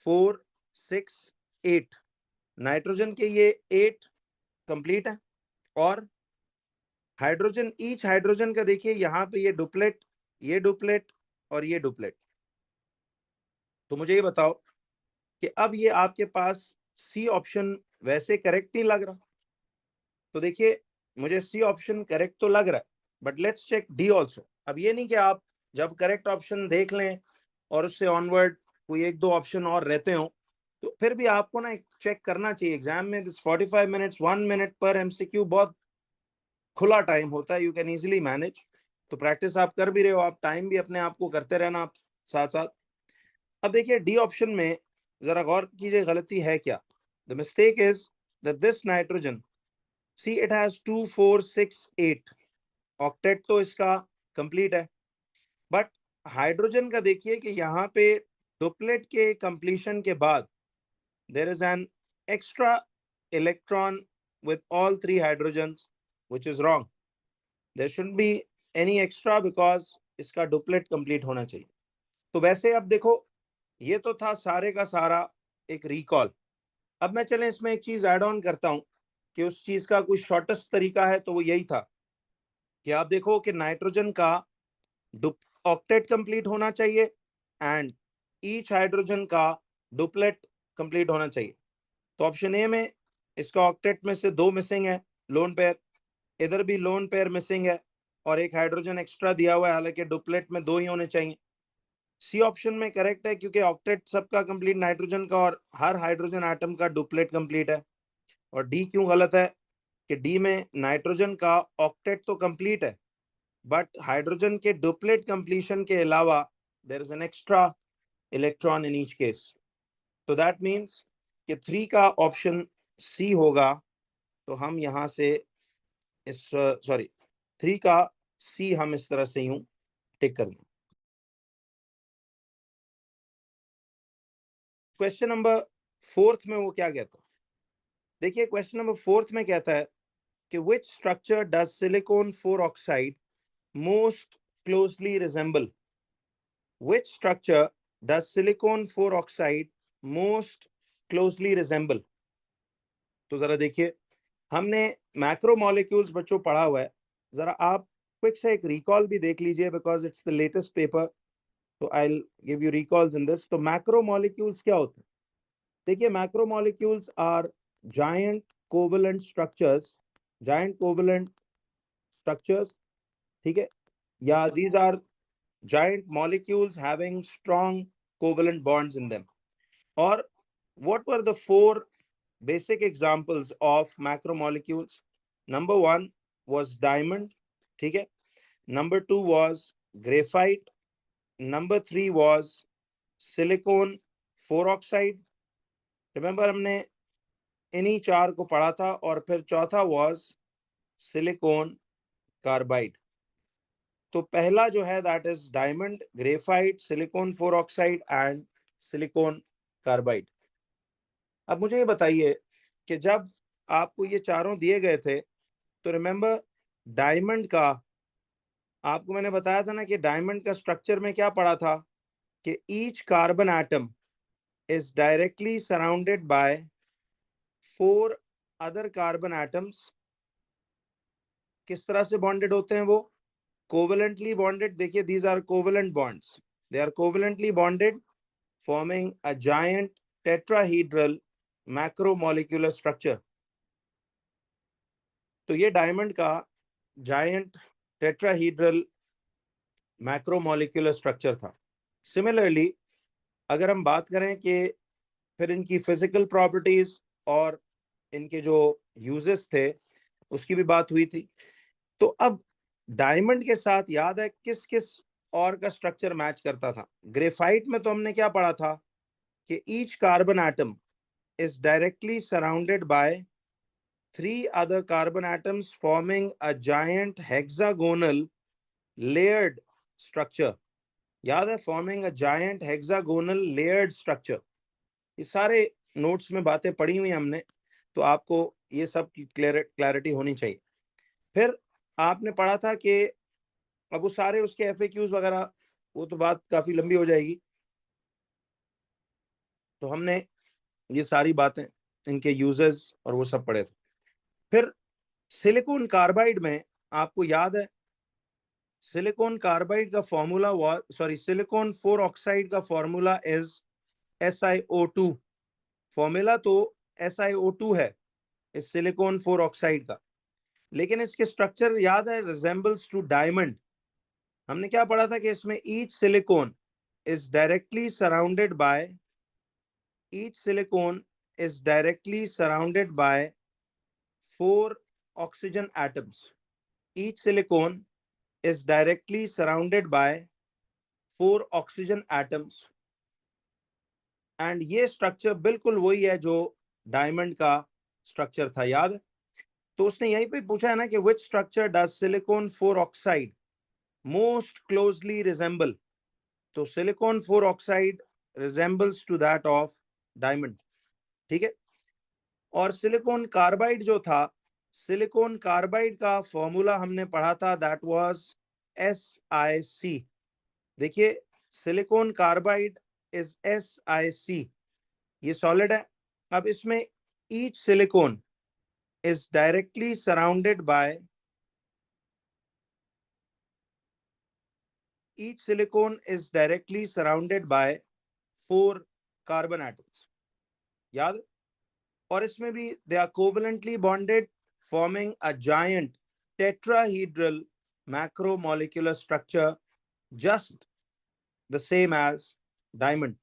4 6 8, नाइट्रोजन के ये 8 कंप्लीट है, और हाइड्रोजन, ईच हाइड्रोजन का देखिए यहाँ पे ये डुप्लेट, ये डुप्लेट और ये डुप्लेट। तो मुझे ये बताओ कि अब ये आपके पास सी ऑप्शन वैसे करेक्ट नहीं लग रहा। तो देखिए, मुझे सी ऑप्शन करेक्ट तो लग रहा है, but let's check D also. अब ये नहीं कि आप जब करेक्ट ऑप्शन देख लें और उससे ऑनवर्ड कोई एक दो ऑप्शन और रहते हो, तो फिर भी आपको ना एक चेक करना चाहिए। एग्जाम में दिस 45 मिनट्स 1 मिनट पर एमसीक्यू बहुत खुला टाइम होता है, यू कैन इजीली मैनेज। तो प्रैक्टिस आप कर भी रहे हो, आप टाइम भी अपने आप को करते रहना आप साथ साथ। अब देखिए, डी ऑप्शन में जरा गौर कीजिए गलती है क्या। The mistake is that this nitrogen, see it has 2 4 6 8, octet तो इसका कंप्लीट है, बट हाइड्रोजन का देखिए कि यहाँ पे डुप्लेट के कंप्लीशन के बाद there is an extra electron with all 3 hydrogens, which is wrong. There shouldn't be any extra because इसका डुप्लेट कंप्लीट होना चाहिए। तो वैसे अब देखो, ये तो था सारे का सारा एक रिकॉल। अब मैं चले इसमें एक चीज ऐड ऑन करता हूं कि उस चीज का कोई शॉर्टेस्ट तरीका है, तो वो यही था कि आप देखो कि नाइट्रोजन का ऑक्टेट कंप्लीट होना चाहिए एंड ईच हाइड्रोजन का डुप्लेट कंप्लीट होना चाहिए। तो ऑप्शन ए में इसका ऑक्टेट में से 2 मिसिंग है, लोन पेयर, इधर भी लोन पेयर मिसिंग है और एक हाइड्रोजन एक्स्ट्रा दिया हुआ है, हालांकि डुप्लेट में 2 ही होने चाहिए। सी ऑप्शन में करेक्ट है क्योंकि ऑक्टेट सबका कंप्लीट नाइट्रोजन का और हर हाइड्रोजन एटम का डुप्लेट कंप्लीट है। और डी क्यों गलत है कि डी में नाइट्रोजन का ऑक्टेट तो कंप्लीट है, बट हाइड्रोजन के डुप्लेट कंप्लीशन के अलावा there is an extra electron in each case. तो दैट मीन्स कि 3 का ऑप्शन सी होगा। तो हम यहाँ से इस सॉरी 3 का सी हम इस तरह से यूं टिक करेंगे। क्वेश्चन नंबर 4 में वो क्या कहता है, देखिए क्वेश्चन नंबर 4 में कहता है कि which structure does silicon 4 oxide most closely resemble? Which structure does silicon 4 oxide most closely resemble? तो जरा देखिए, हमने मैक्रो मॉलिक्यूल्स बच्चों पढ़ा हुआ है, जरा आप क्विक से एक रिकॉल भी देख लीजिए because it's the latest paper. तो I will give you recalls in this. तो मैक्रो मॉलिक्यूल्स क्या होते हैं? देखिए, macro molecules are giant covalent structures, giant covalent structures, ठीक है, या these are giant molecules having strong covalent bonds in them. Or what were the 4 basic examples of macromolecules? Number 1 was diamond, ठीक है, number 2 was graphite, number 3 was silicon 4 oxide, remember हमने इन्हीं 4 को पढ़ा था, और फिर चौथा was सिलिकॉन कार्बाइड। तो पहला जो है that is diamond, graphite, silicon 4 oxide and silicon carbide. अब मुझे ये बताइए कि जब आपको ये चारों दिए गए थे तो रिमेंबर डायमंड का, आपको मैंने बताया था ना कि डायमंड का स्ट्रक्चर में क्या पढ़ा था कि each carbon atom is directly surrounded by 4 other carbon atoms. किस तरह से बॉन्डेड होते हैं वो? Covalently bonded. देखिए these are covalent bonds, they are covalently bonded forming a giant tetrahedral macromolecular structure. तो ये डायमंड का जायंट टेट्राहीड्रल मैक्रोमोलिक्यूलर स्ट्रक्चर था। सिमिलरली अगर हम बात करें कि फिर इनकी फिजिकल प्रॉपर्टीज और इनके जो यूजेस थे उसकी भी बात हुई थी। तो अब डायमंड के साथ याद है किस किस और का स्ट्रक्चर मैच करता था? ग्रेफाइट में तो हमने क्या पढ़ा था कि each carbon atom is directly surrounded by 3 other carbon atoms forming a giant hexagonal layered structure। याद है, forming a giant hexagonal layered structure. ये सारे नोट्स में बातें पढ़ी हुई हमने, तो आपको ये सब की क्लैरिटी होनी चाहिए। फिर आपने पढ़ा था कि अब वो सारे उसके एफएक्यूज वगैरह, वो तो बात काफी लंबी हो जाएगी, तो हमने ये सारी बातें, इनके यूजेस और वो सब पढ़े थे। फिर सिलिकॉन कार्बाइड में आपको याद है सिलिकॉन कार्बाइड का फॉर्मूला सिलिकॉन 4 ऑक्साइड का फॉर्मूला इज SiO2। फॉर्मूला तो SiO2 है इस सिलिकॉन 4 ऑक्साइड का, लेकिन इसके स्ट्रक्चर याद है, रिजेंबल्स टू डायमंड। हमने क्या पढ़ा था कि इसमें each silicon is directly surrounded bye each silicon is directly surrounded by 4 oxygen atoms। Each silicon is directly surrounded by 4 oxygen atoms। And ये स्ट्रक्चर बिल्कुल वही है जो डायमंड का स्ट्रक्चर था, याद? तो उसने यहीं पे पूछा है ना कि which structure does silicon 4 oxide most closely resemble? तो silicon 4 oxide resembles to that of diamond, ठीक है। और सिलिकॉन कार्बाइड जो था, सिलिकॉन कार्बाइड का फॉर्मूला हमने पढ़ा था, दैट वाज SiC। देखिए सिलिकॉन कार्बाइड इज SiC, ये सॉलिड है। अब इसमें each silicon is directly surrounded bye each silicon is directly surrounded by 4 carbon atoms, याद? और इसमें भी they are covalently bonded forming a giant tetrahedral macromolecular structure just the same as diamond।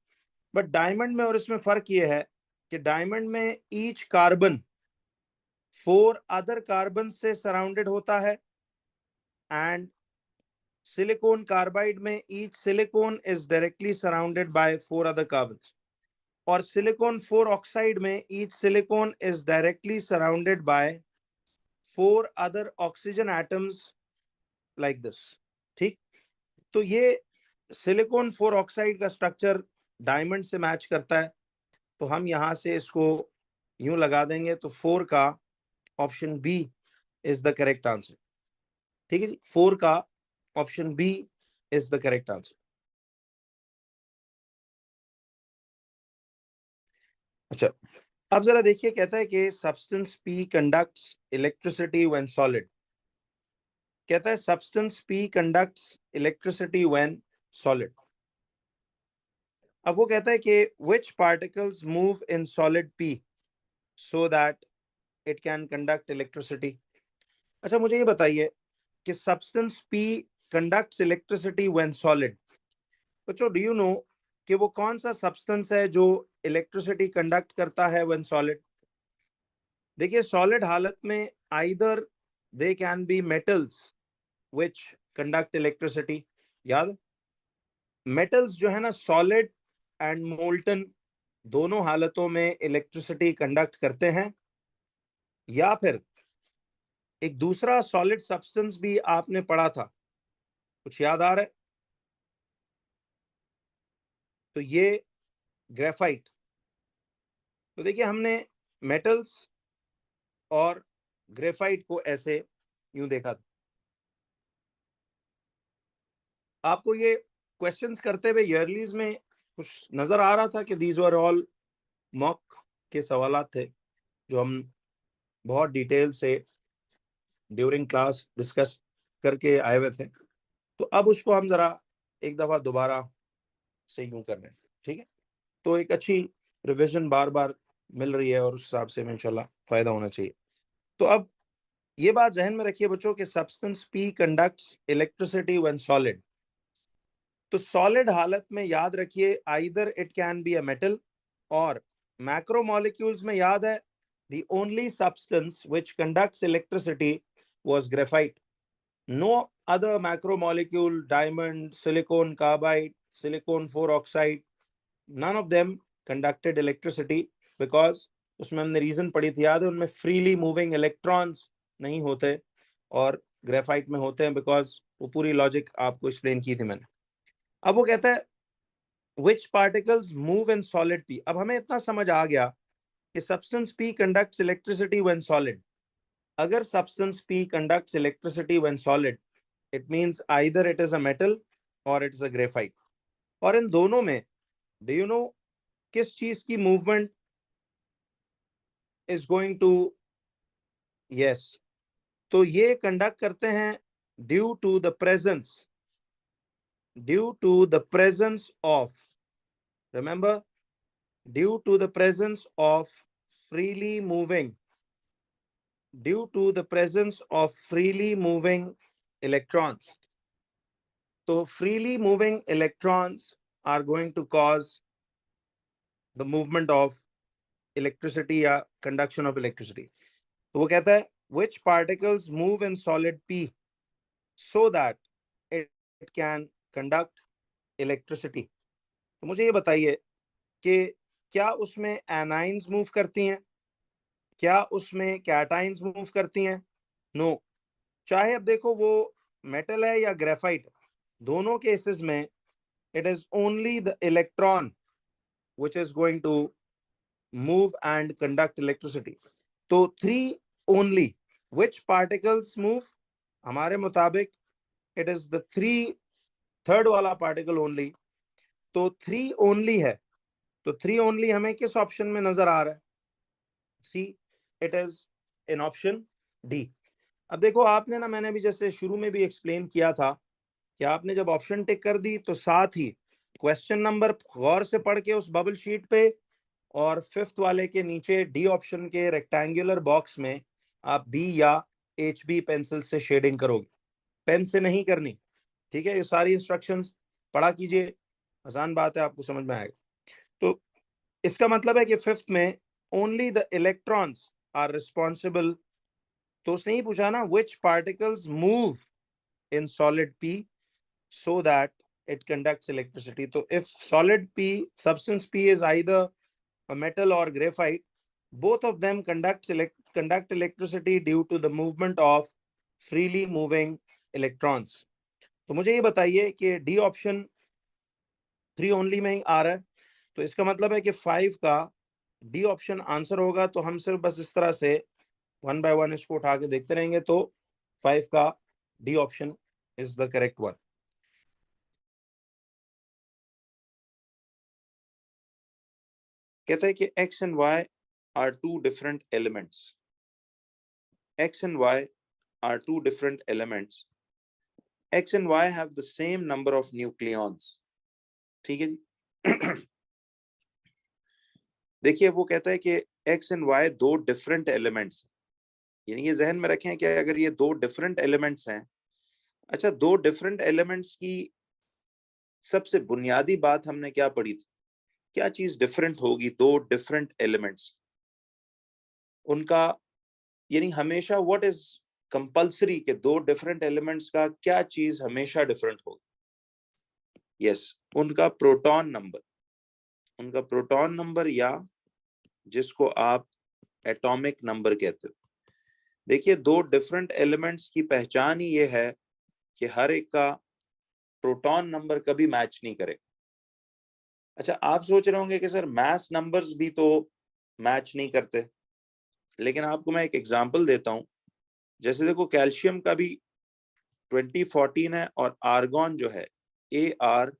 But diamond में और इसमें फर्क ये है कि डायमंड में ईच कार्बन 4 अदर कार्बन से सराउंडेड होता है, एंड सिलिकॉन कार्बाइड में each silicon is directly surrounded by 4 other carbon. और सिलिकॉन 4 ऑक्साइड में each silicon is directly surrounded by 4 other oxygen atoms like this, ठीक। तो ये सिलिकॉन 4 ऑक्साइड का स्ट्रक्चर डायमंड से मैच करता है, तो हम यहां से इसको यूं लगा देंगे, तो 4 का option B is the correct answer, ठीक है जी। 4 का option B is the correct answer. अच्छा, अब जरा देखिए, कहता है कि substance P conducts electricity when solid. कहता है substance P conducts electricity when solid. अब वो कहता है कि which particles move in solid P so that it can conduct electricity। अच्छा मुझे ये बताइए कि substance P conducts electricity when solid। बच्चों डू यू नो कि वो कौन सा सब्सटेंस है जो इलेक्ट्रिसिटी कंडक्ट करता है when solid? देखिए सॉलिड हालत में either they can be metals which conduct electricity, याद? मेटल्स जो है ना, सॉलिड एंड मोल्टन, दोनों हालतों में इलेक्ट्रिसिटी कंडक्ट करते हैं। या फिर एक दूसरा सॉलिड सब्सटेंस भी आपने पढ़ा था, कुछ याद आ रहा है? तो ये ग्रेफाइट। तो देखिए हमने मेटल्स और ग्रेफाइट को ऐसे यूं देखा था। आपको ये क्वेश्चंस करते हुए ईयरलीज में कुछ नजर आ रहा था कि दीज वर ऑल मॉक के सवालात थे जो हम बहुत डिटेल से ड्यूरिंग क्लास डिस्कस करके आए हुए थे। तो अब उसको हम जरा एक दफा दोबारा से यूं कर रहे हैं, ठीक है? तो एक अच्छी रिविजन बार बार मिल रही है और उस हिसाब से इंशाल्लाह फायदा होना चाहिए। तो अब ये बात जहन में रखिए बच्चों कि substance P conducts electricity when solid. तो सॉलिड हालत में याद रखिए either it can be a metal और मैक्रोमोलिक्यूल्स में याद है the only substance which conducts electricity was graphite. No other macromolecule, diamond, silicon carbide, silicon 4 oxide, none of them conducted electricity because उसमें हमने रीजन पढ़ी थी, याद है? उनमें फ्रीली मूविंग इलेक्ट्रॉन्स नहीं होते और ग्रेफाइट में होते हैं, बिकॉज वो पूरी लॉजिक आपको एक्सप्लेन की थी मैंने। अब वो कहता है which particles move in solid P। अब हमें इतना समझ आ गया कि substance P conducts electricity when solid। अगर substance P conducts electricity when solid, it means either it is a metal or it is a graphite। और इन दोनों में do you know किस चीज की movement is going to, yes, तो ये कंडक्ट करते हैं due to the presence of, remember, due to the presence of freely moving, due to the presence of freely moving electrons। So freely moving electrons are going to cause the movement of electricity या conduction of electricity। तो वो कहता है which particles move in solid P so that it can conduct electricity। तो मुझे ये बताइए कि क्या उसमें एनाइंस मूव करती हैं, क्या उसमें कैटाइंस मूव करती हैं? नो। चाहे अब देखो वो मेटल है या ग्रेफाइट, दोनों केसेस में it is only the electron which is going to move and conduct electricity। तो three only which particles move, हमारे मुताबिक it is the थर्ड वाला पार्टिकल ओनली। तो थ्री ओनली है, तो थ्री ओनली हमें किस ऑप्शन में नजर आ रहा है? See, it is in option D. अब देखो आपने ना, मैंने भी जैसे शुरू में भी एक्सप्लेन किया था कि आपने जब ऑप्शन टिक कर दी तो साथ ही क्वेश्चन नंबर गौर से पढ़ के उस बबल शीट पे और फिफ्थ वाले के नीचे डी ऑप्शन के रेक्टेंगुलर बॉक्स में आप बी या एच बी पेंसिल से शेडिंग करोगे, पेन से नहीं करनी, ठीक है? ये सारी इंस्ट्रक्शंस पढ़ा कीजिए, आसान बात है, आपको समझ में आएगा। तो इसका मतलब है कि फिफ्थ में only the electrons are responsible. तो उसने ही पूछा ना which particles move in solid P so that it conducts electricity। तो if solid P, substance P is either a metal or graphite, both of them conduct electricity due to the movement of freely moving electrons। तो मुझे ये बताइए कि डी ऑप्शन थ्री ओनली में ही आ रहा है, तो इसका मतलब है कि फाइव का डी ऑप्शन आंसर होगा। तो हम सिर्फ बस इस तरह से वन बाय वन इसको उठा के देखते रहेंगे। तो फाइव का D option is the correct one. कहता है कि x and y are two different elements। x and y are two different elements। x and y have the same number of nucleons। ठीक है जी। देखिए वो कहता है कि x and y दो डिफरेंट एलिमेंट्स, यानी ये जहन में रखें कि अगर ये दो डिफरेंट एलिमेंट्स हैं, अच्छा दो डिफरेंट एलिमेंट्स की सबसे बुनियादी बात हमने क्या पढ़ी थी? क्या चीज डिफरेंट होगी दो डिफरेंट एलिमेंट्स उनका, यानी हमेशा व्हाट इज कंपल्सरी के दो डिफरेंट एलिमेंट्स का क्या चीज हमेशा डिफरेंट होगी? यस, उनका प्रोटॉन नंबर। उनका प्रोटॉन नंबर या जिसको आप एटॉमिक नंबर कहते हो। देखिए, दो डिफरेंट एलिमेंट्स की पहचान ही ये है कि हर एक का प्रोटॉन नंबर कभी मैच नहीं करे। अच्छा, आप सोच रहे होंगे कि सर मास नंबर्स भी तो मैच नहीं करते, लेकिन आपको मैं एक एग्जांपल देता हूं। जैसे देखो, कैल्शियम का भी 2014 है और आर्गॉन जो है AR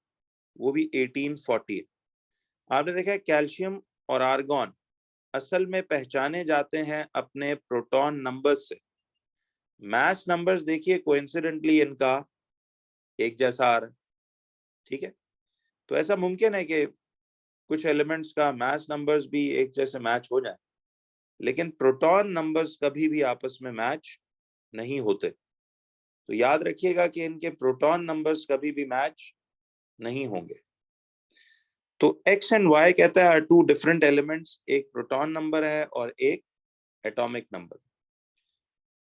वो भी 1840 है। आपने देखा है कैल्शियम और आर्गॉन असल में पहचाने जाते हैं अपने प्रोटॉन नंबर्स से। मास नंबर्स देखिए कोइंसिडेंटली इनका एक जैसा आ रहा है, ठीक है। तो ऐसा मुमकिन है कि कुछ एलिमेंट्स का मास नंबर्स भी एक जैसे मैच हो जाए, लेकिन प्रोटॉन नंबर्स कभी भी आपस में मैच नहीं होते। तो याद रखिएगा कि इनके प्रोटॉन नंबर्स कभी भी मैच नहीं होंगे। तो X एंड Y कहता है टू डिफरेंट एलिमेंट्स, एक प्रोटॉन नंबर है और एक एटॉमिक नंबर।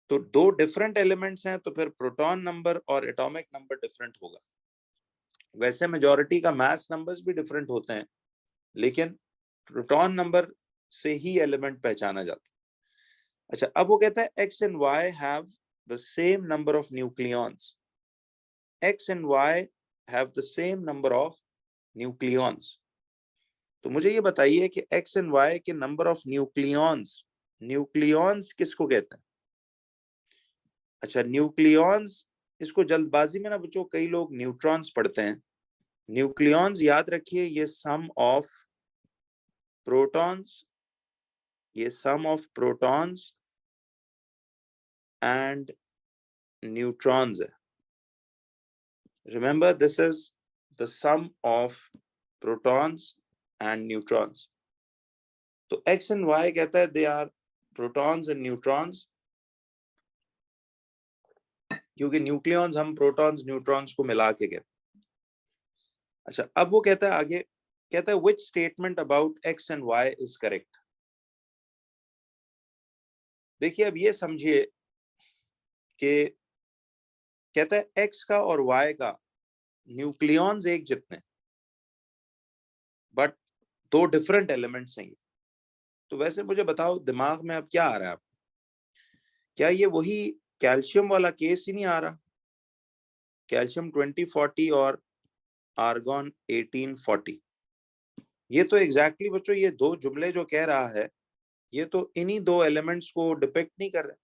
तो दो डिफरेंट एलिमेंट्स हैं तो फिर प्रोटॉन नंबर और एटॉमिक नंबर डिफरेंट होगा। वैसे मेजॉरिटी का मास नंबर्स भी डिफरेंट होते हैं, लेकिन प्रोटॉन नंबर से ही एलिमेंट पहचाना जाता है। अच्छा, अब वो कहता है X and Y have the same number of nucleons. X and Y have the same number of nucleons. तो मुझे ये बताइए कि X एंड Y के नंबर ऑफ न्यूक्लियॉन्स, न्यूक्लियॉन्स किसको कहते हैं? अच्छा, न्यूक्लियॉन्स, इसको जल्दबाजी में ना बच्चों कई लोग न्यूट्रॉन्स पढ़ते हैं। न्यूक्लियॉन्स याद रखिए ये सम ऑफ प्रोटॉन्स, ये sum of protons and neutrons है। Remember, this is the sum of protons and neutrons. तो X एंड Y कहता है they are protons and neutrons, क्योंकि न्यूक्लियॉन्स हम प्रोटॉन्स न्यूट्रॉन्स को मिला के कहते हैं। अच्छा, अब वो कहता है आगे, कहता है which statement about X and Y is correct। देखिए, अब ये समझिए कि कहता है X का और Y का न्यूक्लियॉन्स एक जितने, बट दो डिफरेंट एलिमेंट्स हैं। तो वैसे मुझे बताओ दिमाग में अब क्या आ रहा है आपको? क्या ये वही कैल्शियम वाला केस ही नहीं आ रहा? कैल्शियम 2040 और आर्गॉन 1840। ये तो एग्जैक्टली बच्चों ये दो जुमले जो कह रहा है, ये तो इन्हीं दो एलिमेंट्स को डिपिक्ट नहीं कर रहे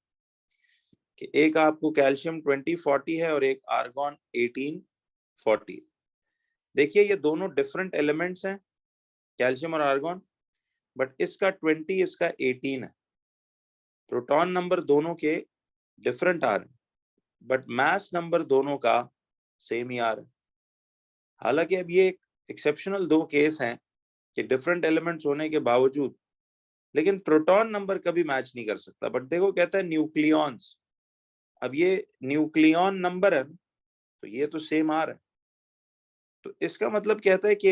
कि एक आपको कैल्शियम 2040 है और एक आर्गॉन 1840। देखिए, ये दोनों डिफरेंट एलिमेंट्स हैं, कैल्शियम और आर्गॉन, बट इसका 20 इसका 18 है। प्रोटॉन नंबर दोनों के डिफरेंट आ रहे हैं, बट मास नंबर दोनों का सेम ही आ रहा है। हालांकि अब ये एक एक्सेप्शनल दो केस हैं कि डिफरेंट एलिमेंट्स होने के बावजूद, लेकिन प्रोटॉन नंबर कभी मैच नहीं कर सकता। बट देखो, कहता है न्यूक्लियॉन्स, अब ये न्यूक्लियॉन नंबर है तो ये तो सेम आ रहा है। तो इसका मतलब कहता है कि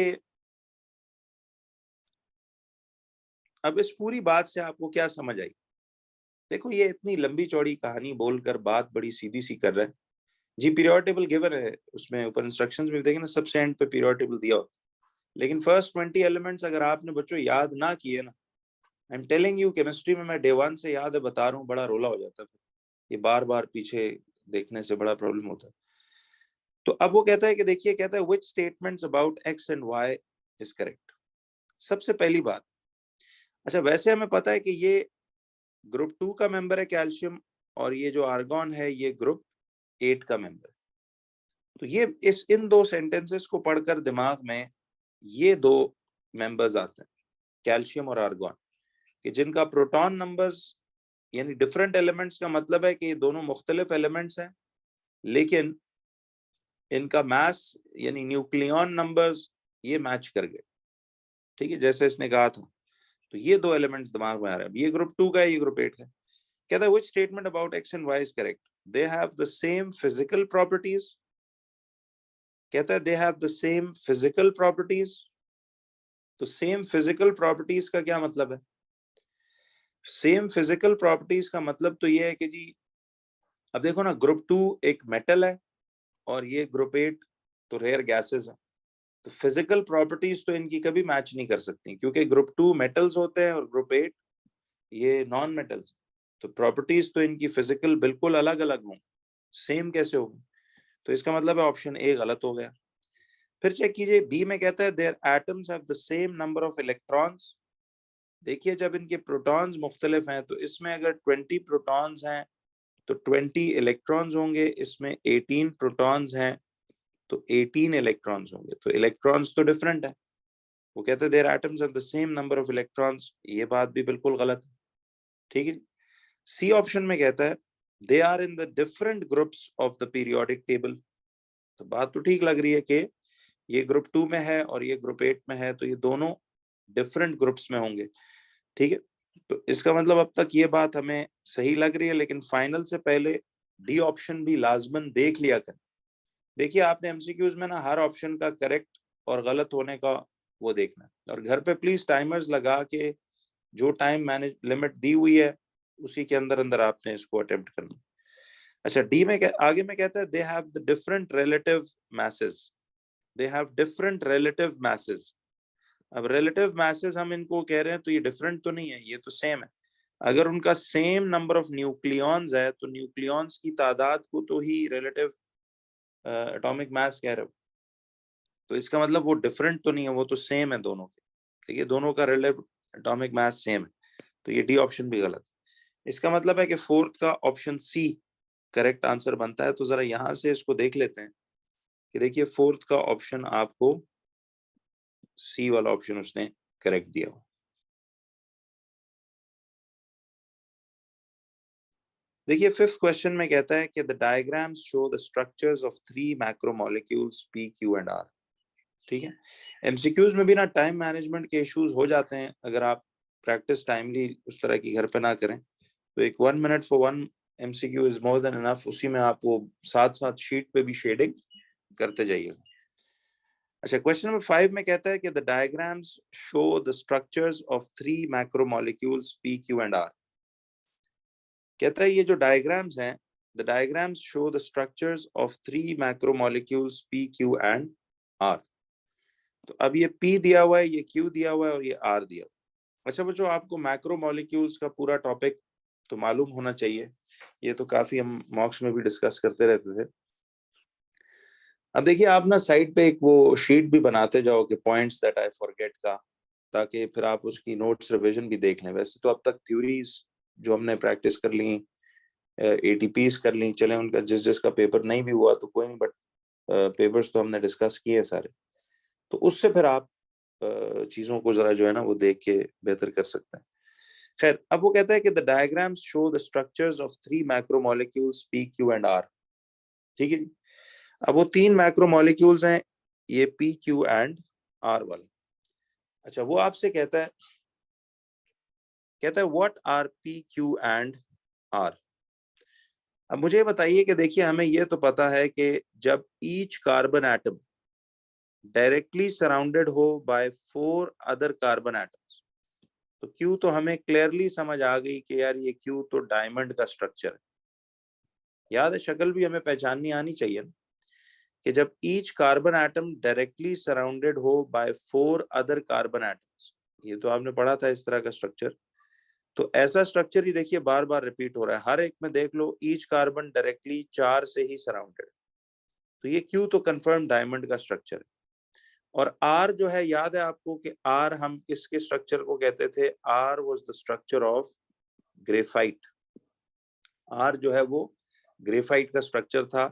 अब इस पूरी बात से आपको क्या समझ आई? देखो, ये इतनी लंबी चौड़ी कहानी बोलकर बात बड़ी सीधी सी कर रहा है। जी, पीरियोडिक टेबल गिवन है, उसमें ऊपर इंस्ट्रक्शंस में देखें ना, सबसे एंड पे पीरियोडिक टेबल दिया हो। लेकिन फर्स्ट 20 एलिमेंट्स अगर आपने बच्चों याद ना किए ना, I am telling you, chemistry में मैं डे 1 से याद है बता रहा हूँ, बड़ा रोला हो जाता है। ये बार बार पीछे देखने से बड़ा प्रॉब्लम होता है। तो अब वो कहता है कि देखिए, कहता है which statements about X and Y is correct. सबसे पहली बात, अच्छा वैसे हमें पता है कि ये ग्रुप 2 का मेंबर है कैल्शियम, और ये जो आर्गॉन है ये ग्रुप 8 का मेंबर है। तो ये इन दो सेंटेंसेस को पढ़कर दिमाग में ये दो मेंबर्स आते हैं, कैल्शियम और आर्गॉन, कि जिनका प्रोटॉन नंबर्स यानी डिफरेंट एलिमेंट्स का मतलब है कि ये दोनों मुख्तलिफ एलिमेंट्स हैं, लेकिन इनका मास यानी न्यूक्लियॉन नंबर्स ये मैच कर गए। ठीक है, जैसे इसने कहा था। तो ये दो एलिमेंट्स दिमाग में आ रहे हैं। ये ग्रुप 2 का है, ये ग्रुप 8 का है। कहता है which statement about X and Y is correct? They have the same physical properties. कहता है they have the same physical properties. तो सेम फिजिकल प्रॉपर्टीज का क्या मतलब है? सेम फिजिकल प्रॉपर्टीज का मतलब तो ये है कि जी, अब देखो ना, ग्रुप 2 एक मेटल है और ये ग्रुप 8 तो रेयर गैसेस है। तो फिजिकल प्रॉपर्टीज तो इनकी कभी मैच नहीं कर सकती, क्योंकि ग्रुप 2 मेटल्स होते हैं और ग्रुप 8 ये नॉन मेटल्स। तो प्रॉपर्टीज तो इनकी फिजिकल बिल्कुल अलग अलग हों, सेम कैसे होगी? तो इसका मतलब है ऑप्शन ए गलत हो गया। फिर चेक कीजिए, बी में कहता है their atoms have the same number of electrons. देखिए जब इनके प्रोटॉन्स मुख्तलिफ हैं तो इसमें अगर 20 प्रोटॉन्स हैं तो 20 इलेक्ट्रॉन्स होंगे, इसमें 18 प्रोटॉन्स हैं तो 18 इलेक्ट्रॉन्स होंगे, तो इलेक्ट्रॉन्स तो डिफरेंट है। वो कहते हैं their atoms have the same number of electrons, ये बात भी बिल्कुल गलत है। ठीक है। सी ऑप्शन में कहता है they are in the different groups of the periodic table. तो बात तो ठीक लग रही है कि ये ग्रुप 2 में है और ये ग्रुप 8 में है, तो ये दोनों डिफरेंट ग्रुप्स में होंगे। ठीक है, तो इसका मतलब अब तक ये बात हमें सही लग रही है, लेकिन फाइनल से पहले डी ऑप्शन भी लाजमन देख लिया कर। देखिए आपने एमसीक्यूज में ना हर ऑप्शन का करेक्ट और गलत होने का वो देखना है, और घर पे प्लीज टाइमर्स लगा के जो टाइम मैनेज लिमिट दी हुई है उसी के अंदर अंदर आपने इसको अटेम्प्ट करना। अच्छा, डी में आगे में कहता है they have the different relative message. They have different relative message. अब रिलेटिव मैसेज हम इनको कह रहे हैं तो ये डिफरेंट तो नहीं है, ये तो सेम है। अगर उनका सेम नंबर ऑफ न्यूक्लियॉन्स है तो न्यूक्लियॉन्स की तादाद को तो ही रिलेटिव एटॉमिक मास कह रहे हो, तो इसका मतलब वो डिफरेंट तो नहीं है, वो तो सेम है दोनों के। ठीक है, दोनों का रिलेटिव एटॉमिक मास सेम है, तो ये डी ऑप्शन भी गलत है। इसका मतलब है कि फोर्थ का ऑप्शन सी करेक्ट आंसर बनता है। तो जरा यहां से इसको देख लेते हैं कि देखिए फोर्थ का ऑप्शन आपको सी वाला ऑप्शन उसने करेक्ट दिया हो। देखिए फिफ्थ क्वेश्चन में कहता है कि the diagrams show the structures of 3 macromolecules P Q and R. ठीक है, एमसीक्यूज में भी ना टाइम मैनेजमेंट के इश्यूज हो जाते हैं अगर आप प्रैक्टिस टाइमली उस तरह की घर पे ना करें। तो एक 1 minute for 1 MCQ is more than enough, उसी में आप वो साथ साथ शीट पे भी शेडिंग करते जाइएगा। अच्छा, क्वेश्चन नंबर 5 में कहता है कि the diagrams show the structures of 3 macromolecules P Q and R. कहता है ये जो डायग्राम्स हैं, the diagrams show the structures of 3 macromolecules P Q and R. तो अब ये P दिया हुआ है, ये Q दिया हुआ है और ये R दिया हुआ है। अच्छा बच्चों, आपको मैक्रोमोलिक्यूल्स का पूरा टॉपिक तो मालूम होना चाहिए, ये तो काफी हम मॉक्स में भी डिस्कस करते रहते थे। अब देखिए आप ना साइड पे एक वो शीट भी बनाते जाओ कि पॉइंट्स दैट आई फॉरगेट का, ताकि फिर आप उसकी नोट्स रिवीजन भी देख लें। वैसे तो अब तक थ्योरीज जो हमने प्रैक्टिस कर ली, एटीपीस कर ली, चले उनका जिस जिसका पेपर नहीं भी हुआ तो कोई नहीं, बट पेपर्स तो हमने डिस्कस किए सारे, तो उससे फिर आप चीजों को जरा जो है ना वो देख के बेहतर कर सकते हैं। खैर, अब वो कहता है कि the diagrams show the structures of 3 macromolecules P Q and R. ठीक है जी, अब वो 3 मैक्रोमोलिक्यूल्स हैं, ये पी क्यू एंड आर वाले। अच्छा, वो आपसे कहता है what are P Q and R. अब मुझे बताइए कि देखिए हमें ये तो पता है कि जब each carbon atom directly surrounded हो बाय 4 अदर कार्बन एटम्स, तो क्यू तो हमें क्लियरली समझ आ गई कि यार ये क्यू तो डायमंड का स्ट्रक्चर है। याद है, शक्ल भी हमें पहचाननी आनी चाहिए ना, कि जब each carbon atom directly surrounded हो बाय 4 अदर कार्बन एटम्स, ये तो आपने पढ़ा था इस तरह का स्ट्रक्चर। तो ऐसा स्ट्रक्चर ही देखिए बार बार रिपीट हो रहा है, हर एक में देख लो ईच कार्बन डायरेक्टली 4 से ही सराउंडेड, तो ये क्यू तो कंफर्म डायमंड का स्ट्रक्चर है। और आर जो है, याद है आपको कि आर हम किसके स्ट्रक्चर को कहते थे? R was the structure of graphite. R जो है वो ग्रेफाइट का स्ट्रक्चर था,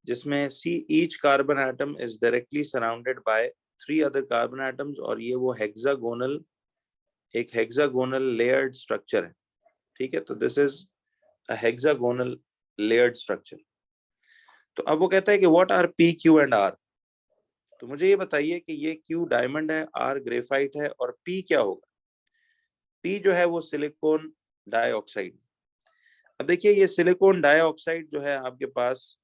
जिसमें C each carbon atom is directly surrounded by 3 other carbon atoms, और ये वो हेक्सागोनल, एक हेक्सागोनल लेयर्ड स्ट्रक्चर है। ठीक है, तो this is a hexagonal layered structure. तो अब वो कहता है कि what are P Q and R. तो मुझे ये बताइए कि ये क्यू डायमंड है, आर ग्रेफाइट है, और पी क्या होगा? पी जो है वो सिलिकॉन डाइऑक्साइड। अब देखिए ये सिलिकॉन डाइऑक्साइड जो है आपके पास,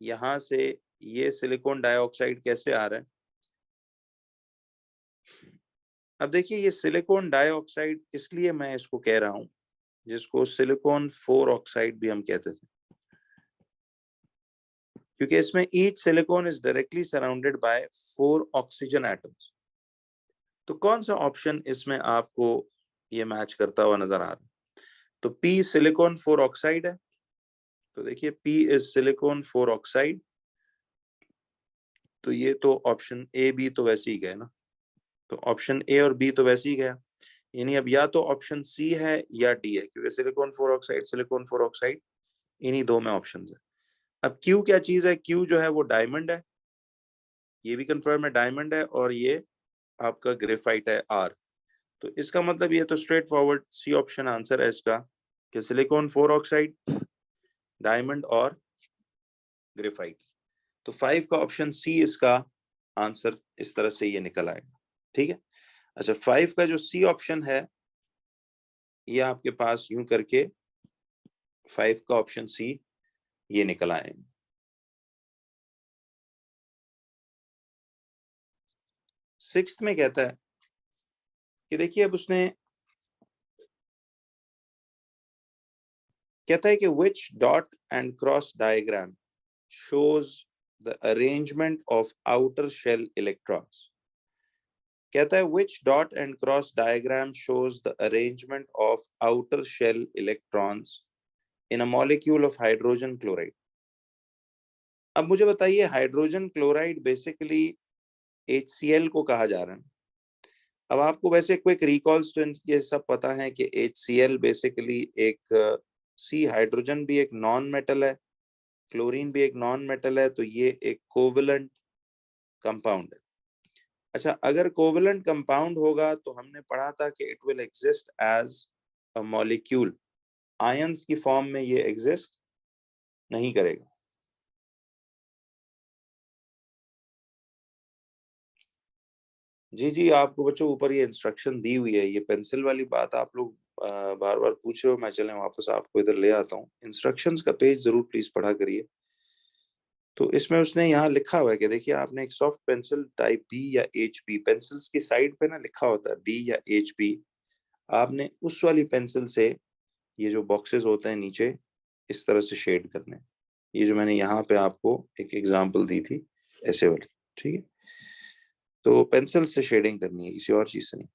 यहां से ये सिलिकॉन डाइऑक्साइड कैसे आ रहा है? अब देखिए ये सिलिकॉन डाइऑक्साइड इसलिए मैं इसको कह रहा हूं, जिसको सिलिकॉन 4 ऑक्साइड भी हम कहते थे, क्योंकि इसमें each silicon is directly surrounded by 4 oxygen atoms. तो कौन सा ऑप्शन इसमें आपको ये मैच करता हुआ नजर आ रहा है? तो P सिलिकॉन 4 ऑक्साइड है, तो देखिए P इज सिलिकॉन 4 ऑक्साइड, तो ये तो ऑप्शन ए बी तो वैसे ही गए ना, तो ऑप्शन ए और बी तो वैसे ही गया, यानी अब या तो ऑप्शन सी है या डी है, क्योंकि सिलिकॉन 4 ऑक्साइड इन्हीं दो में ऑप्शन है। अब क्यू क्या चीज है? क्यू जो है वो डायमंड है, ये भी कंफर्म है डायमंड है, और ये आपका ग्रेफाइट है आर। तो इसका मतलब ये तो straightforward C option answer है इसका, कि सिलिकॉन 4 ऑक्साइड, डायमंड और ग्रेफाइट। तो 5 का ऑप्शन सी इसका आंसर इस तरह से ये निकल आएगा, ठीक है। अच्छा, 5 का जो सी ऑप्शन है ये आपके पास यूं करके 5 का ऑप्शन सी ये निकल आएगा। सिक्स्थ में कहता है कि देखिए अब उसने कहता है कि which dot and cross diagram shows the arrangement of outer shell electrons। कहता है which dot and cross diagram shows the arrangement of outer shell electrons in a molecule of hydrogen chloride। अब मुझे बताइए, हाइड्रोजन क्लोराइड बेसिकली HCl को कहा जा रहा है। अब आपको वैसे क्विक रिकॉल्स तो ये सब पता है कि HCl बेसिकली एक सी हाइड्रोजन भी एक नॉन मेटल है, क्लोरीन भी एक नॉन मेटल है, तो ये एक कोवेलेंट कंपाउंड है। अच्छा, अगर कोवेलेंट कंपाउंड होगा तो हमने पढ़ा था कि it will exist as a molecule, ions की फॉर्म में ये एग्जिस्ट नहीं करेगा। जी जी, आपको बच्चों ऊपर ये इंस्ट्रक्शन दी हुई है, ये पेंसिल वाली बात आप लोग बार बार पूछ रहे हो, मैं चले वापस आपको इधर ले आता हूँ। इंस्ट्रक्शंस का पेज जरूर प्लीज पढ़ा करिए। तो इसमें उसने यहाँ लिखा हुआ है कि देखिए आपने एक सॉफ्ट पेंसिल टाइप बी या एच बी, पेंसिल्स की साइड पे ना लिखा होता है बी या एच बी, आपने उस वाली पेंसिल से ये जो बॉक्सेस होते हैं नीचे इस तरह से शेड करने, ये जो मैंने यहाँ पे आपको एक एग्जांपल दी थी ऐसे वाली, ठीक है। तो पेंसिल से शेडिंग करनी है, किसी और चीज से नहीं।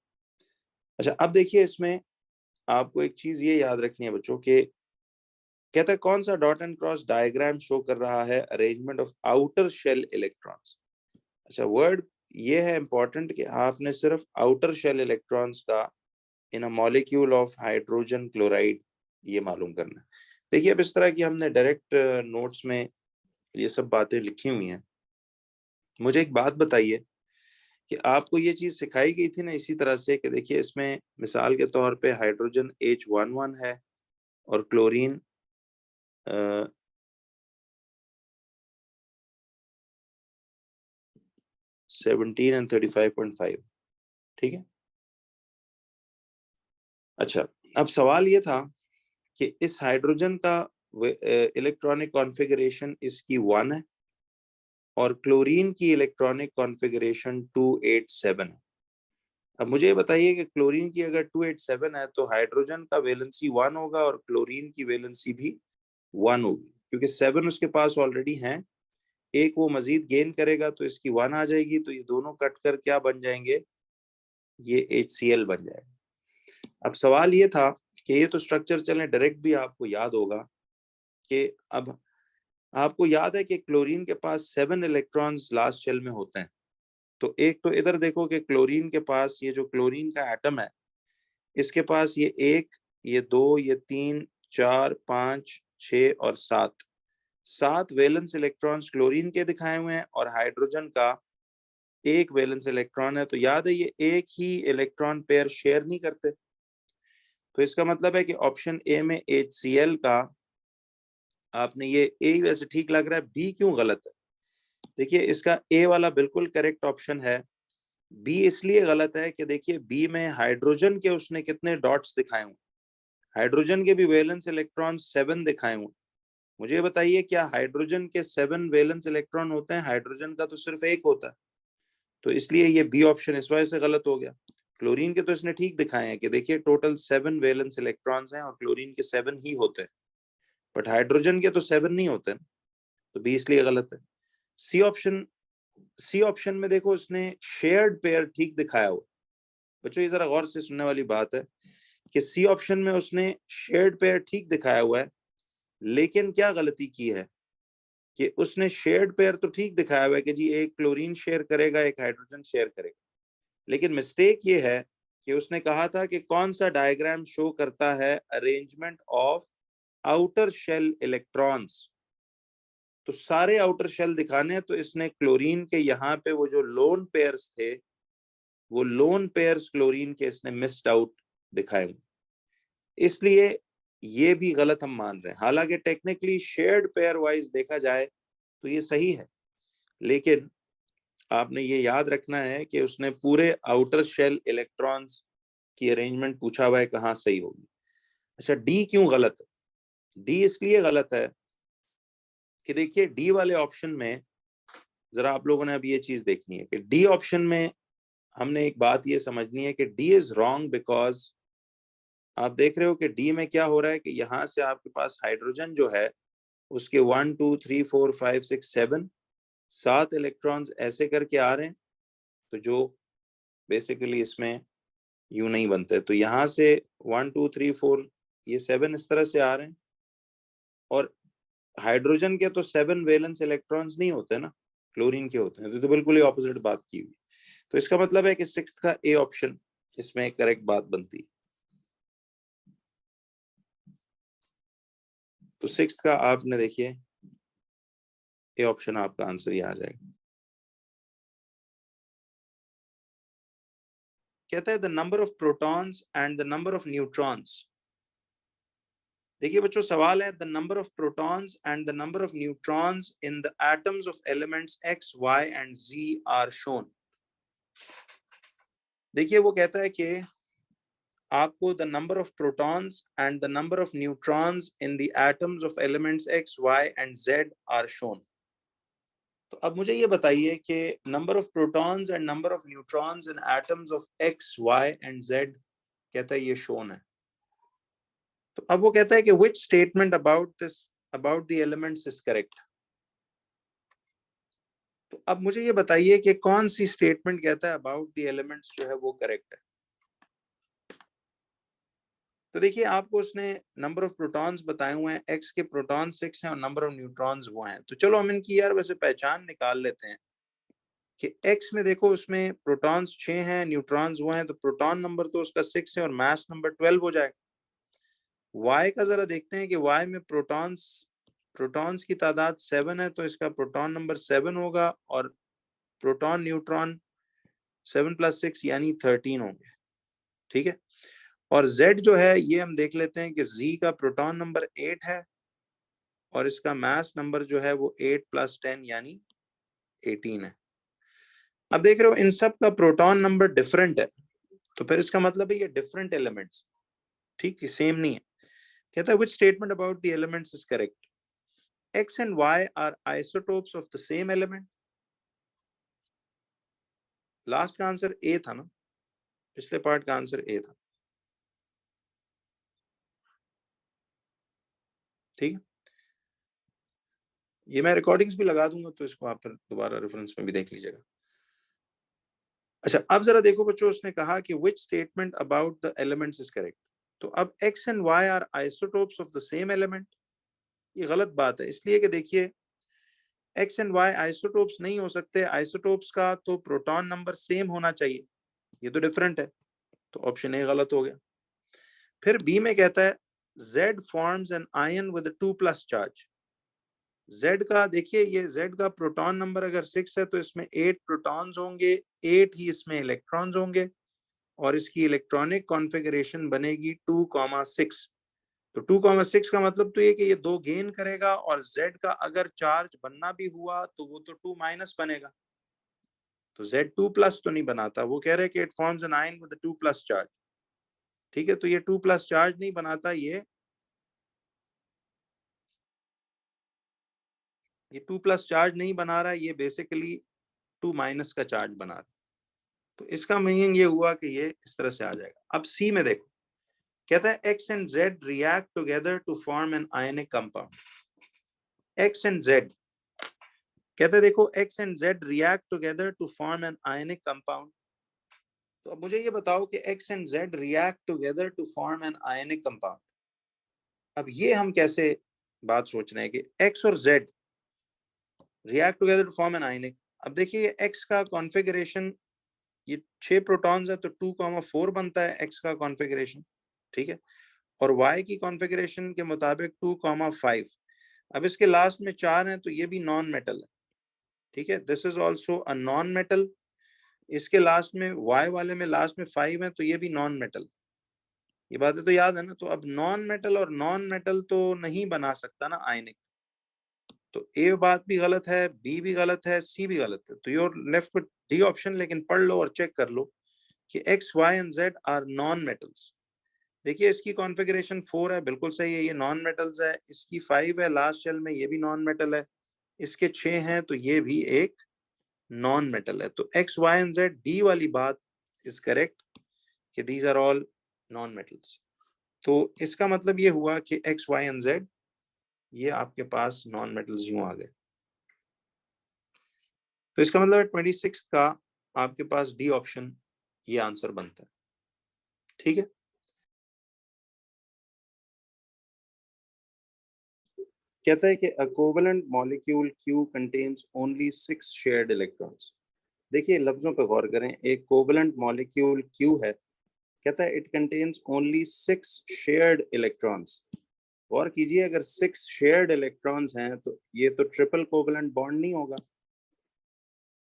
अच्छा, अब देखिए इसमें आपको एक चीज ये याद रखनी है बच्चों के, कहता है कौन सा dot and cross diagram show कर रहा है arrangement of outer shell electrons. अच्छा, वर्ड ये है इंपॉर्टेंट कि आपने सिर्फ आउटर शेल इलेक्ट्रॉन्स का in a molecule of hydrogen chloride ये मालूम करना है। देखिए अब इस तरह की हमने डायरेक्ट नोट्स में ये सब बातें लिखी हुई हैं। मुझे एक बात बताइए कि आपको ये चीज सिखाई गई थी ना इसी तरह से, कि देखिए इसमें मिसाल के तौर पे हाइड्रोजन H11 है और क्लोरीन 17 and 35.5, ठीक है। अच्छा, अब सवाल ये था कि इस हाइड्रोजन का इलेक्ट्रॉनिक कॉन्फ़िगरेशन इसकी 1 है और क्लोरीन की इलेक्ट्रॉनिक कॉन्फ़िगरेशन 287 है। अब मुझे ये बताइए कि क्लोरीन की अगर 287 है तो हाइड्रोजन का वैलेंसी 1 होगा और क्लोरीन की वैलेंसी भी 1 होगी, क्योंकि 7 उसके पास ऑलरेडी हैं, एक वो मजीद गेन करेगा तो इसकी 1 आ जाएगी, तो ये दोनों कट कर क्या बन जाएंगे, ये HCl बन जाएगा। अब सवाल ये था कि ये तो स्ट्रक्चर चले डायरेक्ट भी आपको याद होगा कि अब आपको याद है कि क्लोरीन के पास 7 इलेक्ट्रॉन्स लास्ट शेल में होते हैं। तो एक तो इधर देखो कि क्लोरीन के पास ये जो क्लोरीन का एटम है इसके पास ये 1, ये 2, ये 3, 4, 5, 6 और 7 वैलेंस इलेक्ट्रॉन्स क्लोरीन के दिखाए हुए हैं और हाइड्रोजन का 1 वैलेंस इलेक्ट्रॉन है। तो याद है ये एक ही इलेक्ट्रॉन पेयर शेयर नहीं करते, तो इसका मतलब है कि ऑप्शन ए में HCl का आपने ये ए वैसे ठीक लग रहा है, बी क्यों गलत है? देखिए इसका ए वाला बिल्कुल करेक्ट ऑप्शन है, बी इसलिए गलत है कि देखिए बी में हाइड्रोजन के उसने कितने डॉट्स दिखाए हुए, हाइड्रोजन के भी वैलेंस इलेक्ट्रॉन 7 दिखाए हुए। मुझे बताइए क्या हाइड्रोजन के 7 वैलेंस इलेक्ट्रॉन होते हैं? हाइड्रोजन का तो सिर्फ एक होता है, तो इसलिए ये बी ऑप्शन इस वजह से गलत हो गया। क्लोरीन के तो इसने ठीक दिखाए हैं कि देखिए टोटल 7 वैलेंस इलेक्ट्रॉन्स हैं और क्लोरीन के 7 ही होते हैं, बट हाइड्रोजन के तो 7 नहीं होते, तो बी इसलिए गलत है। सी ऑप्शन में देखो उसने शेयर्ड पेयर ठीक दिखाया हुआ। बच्चों ये जरा गौर से सुनने वाली बात है कि सी ऑप्शन में उसने शेयर्ड पेयर ठीक दिखाया हुआ है, लेकिन क्या गलती की है कि उसने शेयर्ड पेयर तो ठीक दिखाया हुआ है कि जी एक क्लोरीन शेयर करेगा, एक हाइड्रोजन शेयर करेगा, लेकिन मिस्टेक ये है कि उसने कहा था कि कौन सा डायग्राम शो करता है arrangement of outer shell electrons. तो सारे आउटर शेल दिखाने हैं, तो इसने क्लोरीन के यहाँ पे वो जो लोन पेयर्स थे, वो लोन पेयर्स क्लोरीन के इसने मिस्ड आउट दिखाए, इसलिए ये भी गलत हम मान रहे हैं। हालांकि टेक्निकली शेयर्ड पेयर वाइज देखा जाए तो ये सही है, लेकिन आपने ये याद रखना है कि उसने पूरे आउटर शेल इलेक्ट्रॉन्स की अरेंजमेंट पूछा हुआ है, कहाँ सही होगी। अच्छा, डी क्यों गलत है? डी इसलिए गलत है कि देखिए डी वाले ऑप्शन में जरा आप लोगों ने अब ये चीज देखनी है कि डी ऑप्शन में हमने एक बात ये समझनी है कि डी इज रॉन्ग बिकॉज आप देख रहे हो कि डी में क्या हो रहा है कि यहां से आपके पास हाइड्रोजन जो है उसके 1 2 3 4 5 6 7 7 इलेक्ट्रॉन्स ऐसे करके आ रहे हैं, तो जो बेसिकली इसमें यूं नहीं बनते। तो यहाँ से 1 2 3 4 ये 7 इस तरह से आ रहे हैं, और हाइड्रोजन के तो 7 वैलेंस इलेक्ट्रॉन्स नहीं होते ना, क्लोरीन के होते हैं। तो बिल्कुल ही ऑपोजिट बात की हुई। तो इसका मतलब है कि सिक्स्थ का ए ऑप्शन इसमें करेक्ट बात बनती है। तो सिक्स्थ का आपने देखिए ए ऑप्शन आपका आंसर ही आ जाएगा। कहता है the number of protons and the number of neutrons. देखिए बच्चों, सवाल है the number of protons and the number of neutrons in the atoms of elements X Y and Z are shown. देखिए वो कहता है कि आपको the number of protons and the number of neutrons in the atoms of elements X Y and Z are shown. तो अब मुझे ये बताइए कि number of protons and number of neutrons in atoms of X Y and Z कहता है ये शोन है। तो अब वो कहता है कि which statement about the elements is correct। तो अब मुझे ये बताइए कि कौन सी स्टेटमेंट कहता है about the elements जो है वो करेक्ट है। तो देखिए आपको उसने नंबर ऑफ प्रोटॉन्स बताए हुए हैं, एक्स के प्रोटॉन 6 हैं और नंबर ऑफ न्यूट्रॉन्स वो हैं। तो चलो हम इनकी यार वैसे पहचान निकाल लेते हैं कि एक्स में देखो उसमें प्रोटॉन्स 6 हैं, न्यूट्रॉन्स वो हैं, तो प्रोटॉन नंबर तो उसका 6 है और मास नंबर 12 हो जाएगा। वाई का जरा देखते हैं कि वाई में प्रोटॉन्स की तादाद 7 है, तो इसका प्रोटॉन नंबर 7 होगा, और प्रोटॉन न्यूट्रॉन 7 + 6 यानी 13 होंगे। ठीक है, और Z जो है ये हम देख लेते हैं कि Z का प्रोटॉन नंबर 8 है और इसका मास नंबर जो है वो 8 + 10 यानी 18 है। अब देख रहे हो इन सब का प्रोटॉन नंबर डिफरेंट है, तो फिर इसका मतलब है ये डिफरेंट एलिमेंट्स, ठीक है, सेम नहीं है। कहता है which statement about the elements is correct? X and Y are isotopes of the same element। Last का आंसर ए था ना, पिछले पार्ट का आंसर ए था। ठीक है, ये मैं रिकॉर्डिंग्स भी लगा दूंगा, तो इसको आप फिर दोबारा रेफरेंस में भी देख लीजिएगा। अच्छा, अब जरा देखो बच्चों, उसने कहा कि which statement about the elements is correct। तो अब x and y are isotopes of the same element, ये गलत बात है, इसलिए कि देखिए x and y आइसोटोप्स नहीं हो सकते। आइसोटोप्स का तो प्रोटॉन नंबर सेम होना चाहिए, ये तो डिफरेंट है, तो ऑप्शन ए गलत हो गया। फिर बी में कहता है Z forms an ion with a 2+ charge. Z का देखिए, ये Z का प्रोटॉन नंबर अगर 6 है तो इसमें 8 प्रोटॉन्स होंगे, 8 ही इसमें इलेक्ट्रॉन्स होंगे, और इसकी इलेक्ट्रॉनिक कॉन्फ़िगरेशन बनेगी 2,6। तो 2,6 का मतलब तो ये कि ये 2 गेन करेगा, और Z का अगर चार्ज बनना भी हुआ तो वो तो 2- बनेगा, तो Z 2+ तो नहीं बनाता। वो कह रहे हैं कि it forms an ion with 2+ charge. ठीक है, तो ये 2+ चार्ज नहीं बनाता, ये 2+ चार्ज नहीं बना रहा है, ये बेसिकली 2- का चार्ज बना रहा है। तो इसका मीनिंग ये हुआ कि ये इस तरह से आ जाएगा। अब सी में देखो, कहता है X and Z react together to form an ionic compound। X and Z कहते हैं देखो X and Z react together to form an ionic compound। तो तो अब मुझे ये बताओ कि X and Z react together to form an ionic compound. अब ये हम कैसे बात सोच रहे हैं कि X और Z react together to form an ionic. अब देखिए X का कॉन्फ़िगरेशन, ये 6 प्रोटॉन्स है तो 2,4 बनता है X का कॉन्फ़िगरेशन, ठीक है, और Y की कॉन्फ़िगरेशन के मुताबिक 2,5. अब इसके लास्ट में 4 हैं तो ये भी नॉन मेटल है, ठीक है, this is also a non metal. इसके लास्ट में Y वाले में लास्ट में 5 है तो ये भी नॉन मेटल. ये बातें तो याद है ना. तो अब नॉन मेटल और नॉन मेटल तो नहीं बना सकता ना आयनिक. तो ए बात भी गलत है, बी भी गलत है, सी भी गलत है. तो you're left with D option. लेकिन पढ़ लो और चेक कर लो कि X Y and Z are non metals. देखिए इसकी कॉन्फ़िगरेशन 4 है, बिल्कुल सही है, ये नॉन मेटल्स है. इसकी 5 है लास्ट शेल में, ये भी नॉन मेटल है. इसके 6 हैं तो ये भी एक नॉन मेटल है. तो X Y and Z, D वाली बात इज करेक्ट कि these are all non metals. तो इसका मतलब ये हुआ कि एक्स वाई एंड जेड ये आपके पास नॉन मेटल्स यूं आ गए. तो इसका मतलब 26 का आपके पास डी ऑप्शन ये आंसर बनता है. ठीक है. कहता है कि a covalent molecule Q contains only 6 shared electrons. देखिए लफ्जों पर गौर करें. एक कोवलेंट मॉलिक्यूल Q है, कहता है it contains only 6 shared electrons. गौर कीजिए, अगर 6 शेयर्ड इलेक्ट्रॉन्स हैं तो ये तो ट्रिपल कोवलेंट बॉन्ड नहीं होगा.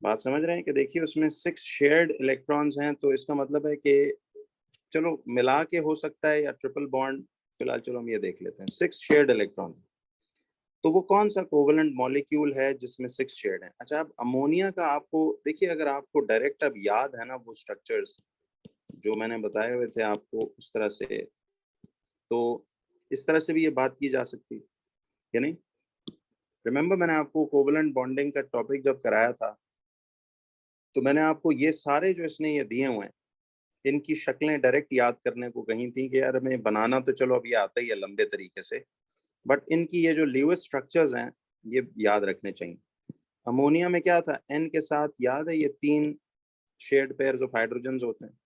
बात समझ रहे हैं कि देखिए उसमें 6 शेयर्ड इलेक्ट्रॉन्स हैं तो इसका मतलब है कि चलो मिला के हो सकता है या ट्रिपल बॉन्ड. फिलहाल चलो हम ये देख लेते हैं. 6 शेयर्ड इलेक्ट्रॉन, तो वो कौन सा कोवलेंट मॉलिक्यूल है जिसमें 6 शेयर्ड है. अच्छा, अब अमोनिया का आपको देखिए, अगर आपको डायरेक्ट अब याद है ना वो स्ट्रक्चर्स जो मैंने बताए हुए थे आपको उस तरह से, तो इस तरह से भी ये बात की जा सकती है नहीं. रिमेंबर मैंने आपको कोवलेंट बॉन्डिंग का टॉपिक जब कराया था तो मैंने आपको ये सारे जो इसने ये दिए हुए हैं इनकी शक्लें डायरेक्ट याद करने को कही थी कि यार हमें बनाना तो चलो अब ये आता ही है लंबे तरीके से, बट इनकी ये जो लीवेज स्ट्रक्चर्स हैं ये याद रखने चाहिए. अमोनिया में क्या था, एन के साथ याद है ये 3 शेयर्ड पेयर्स ऑफ हाइड्रोजन्स होते हैं.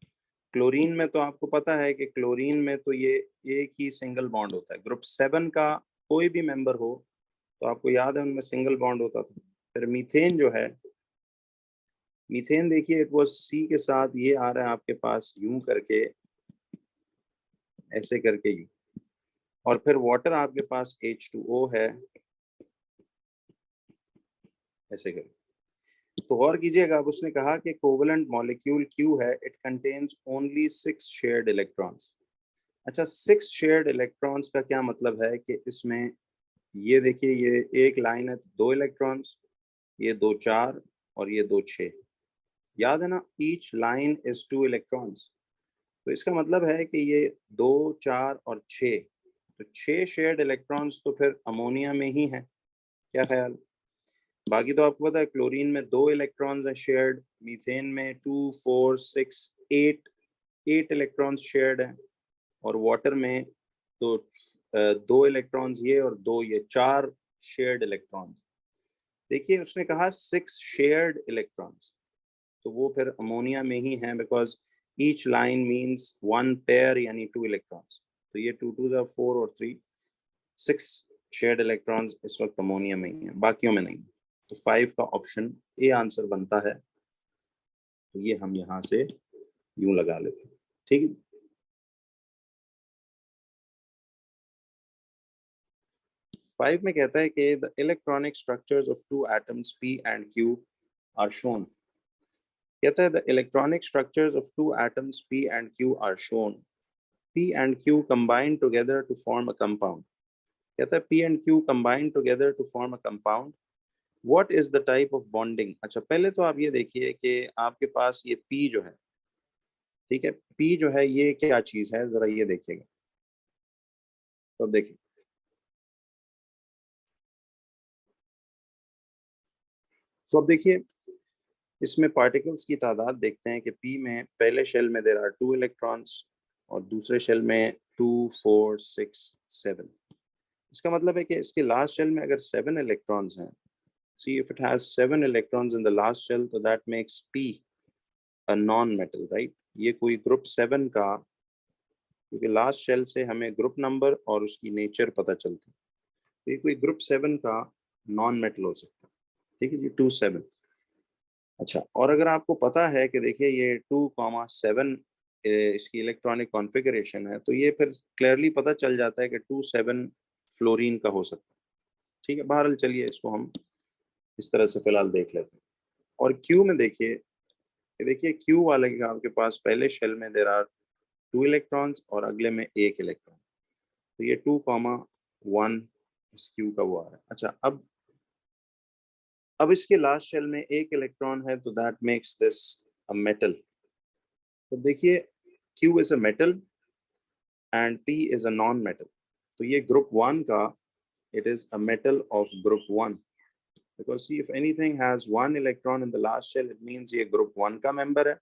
क्लोरीन में तो आपको पता है कि क्लोरीन में तो ये एक ही सिंगल बॉन्ड होता है. ग्रुप 7 का कोई भी मेंबर हो तो आपको याद है उनमें सिंगल बॉन्ड होता था. फिर मीथेन जो है, मीथेन देखिए इट वाज सी के साथ ये आ रहा है आपके पास यूं करके, ऐसे करके यूं. और फिर वाटर आपके पास H2O है ऐसे करके. तो गौर कीजिएगा, अब उसने कहा कि कोवलेंट मॉलिक्यूल Q है, it contains only 6 shared electrons. अच्छा, 6 शेयर्ड इलेक्ट्रॉन्स का क्या मतलब है कि इसमें ये देखिए ये एक लाइन है, 2 इलेक्ट्रॉन्स, ये 2 4 और ये 2 6. याद है ना, ईच लाइन इज 2 इलेक्ट्रॉन्स. तो इसका मतलब है कि ये 2 4 और 6, तो 6 शेयर्ड इलेक्ट्रॉन्स तो फिर अमोनिया में ही है. क्या ख्याल. बाकी तो आपको पता है क्लोरीन में 2 इलेक्ट्रॉन्स है शेयर्ड, मीथेन में 2 4 6 8 इलेक्ट्रॉन्स शेयर्ड है, और वाटर में तो 2 इलेक्ट्रॉन्स ये और 2 ये, 4 शेयर्ड इलेक्ट्रॉन्स. देखिए उसने कहा 6 शेयर्ड इलेक्ट्रॉन्स, तो वो फिर अमोनिया में ही है because each line means 1 pair यानी 2 इलेक्ट्रॉन्स. तो ये 2 2 4 और 3 6 शेयर्ड इलेक्ट्रॉन्स इस वक्त अमोनिया में ही है, बाकियों में नहीं. तो 5 का ऑप्शन ए आंसर बनता है. तो ये हम यहाँ से यूं लगा लेते हैं. ठीक है. फाइव में कहता है कि the electronic structures of 2 atoms P and Q are shown. कहता है the electronic structures of 2 atoms P and Q are shown. P and Q combine together to form a compound. कहता है P and Q combine together to form a compound. What is the type of bonding? अच्छा, पहले तो आप ये देखिए कि आपके पास ये P जो है, ठीक है, P जो है ये क्या चीज है, जरा ये देखिएगा. तो देखिए, तो अब देखिए इसमें पार्टिकल्स की तादाद देखते हैं कि P में पहले शेल में देर आर 2 इलेक्ट्रॉन्स और दूसरे शेल में 2 4 6 7. इसका मतलब है कि इसके लास्ट शेल में अगर 7 इलेक्ट्रॉन्स हैं, see if it has 7 electrons in the last shell, so that makes P a non-metal, right? ये कोई ग्रुप 7 का, क्योंकि लास्ट शेल से हमें ग्रुप नंबर और उसकी नेचर पता चलती है, तो ये कोई ग्रुप 7 का नॉन मेटल हो सकता है। ठीक है जी, 2 7। अच्छा, और अगर आपको पता है कि देखिए ये 2,7 इसकी इलेक्ट्रॉनिक कॉन्फ़िगरेशन है, तो ये फिर क्लियरली पता चल जाता है कि 2,7 फ्लोरीन का हो सकता है। ठीक है, बहरहाल चलिए इसको हम इस तरह से फिलहाल देख लेते हैं। और क्यू में देखिए, ये देखिए क्यू वाले के आपके पास पहले शेल में देर आर 2 इलेक्ट्रॉन्स और अगले में 1 इलेक्ट्रॉन, तो ये 2,1 इस क्यू का वो आ रहा है। अच्छा, अब इसके लास्ट शेल में 1 इलेक्ट्रॉन है, तो that makes this a metal. तो देखिए Q is a metal and P is a non metal, तो ये ग्रुप 1 का, it is a metal of group 1, because see if anything has 1 electron in the last shell, it means ये ग्रुप 1 का मेंबर है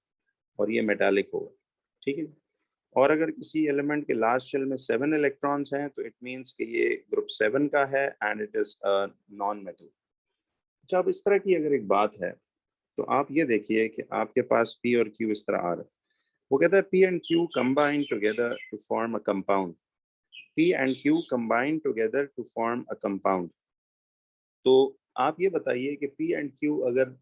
और ये मेटालिक होगा। ठीक है, और अगर किसी एलिमेंट के लास्ट शेल में 7 इलेक्ट्रॉन्स हैं, तो इट मींस कि ये ग्रुप 7 का है and it is a non metal. अच्छा, अब इस तरह की अगर एक बात है, तो आप ये देखिए कि आपके पास P और Q इस तरह आ रहा है। वो कहता है P and Q combine together to form a compound. P and Q combine together to form a compound. तो आप ये बताइए कि P and Q अगर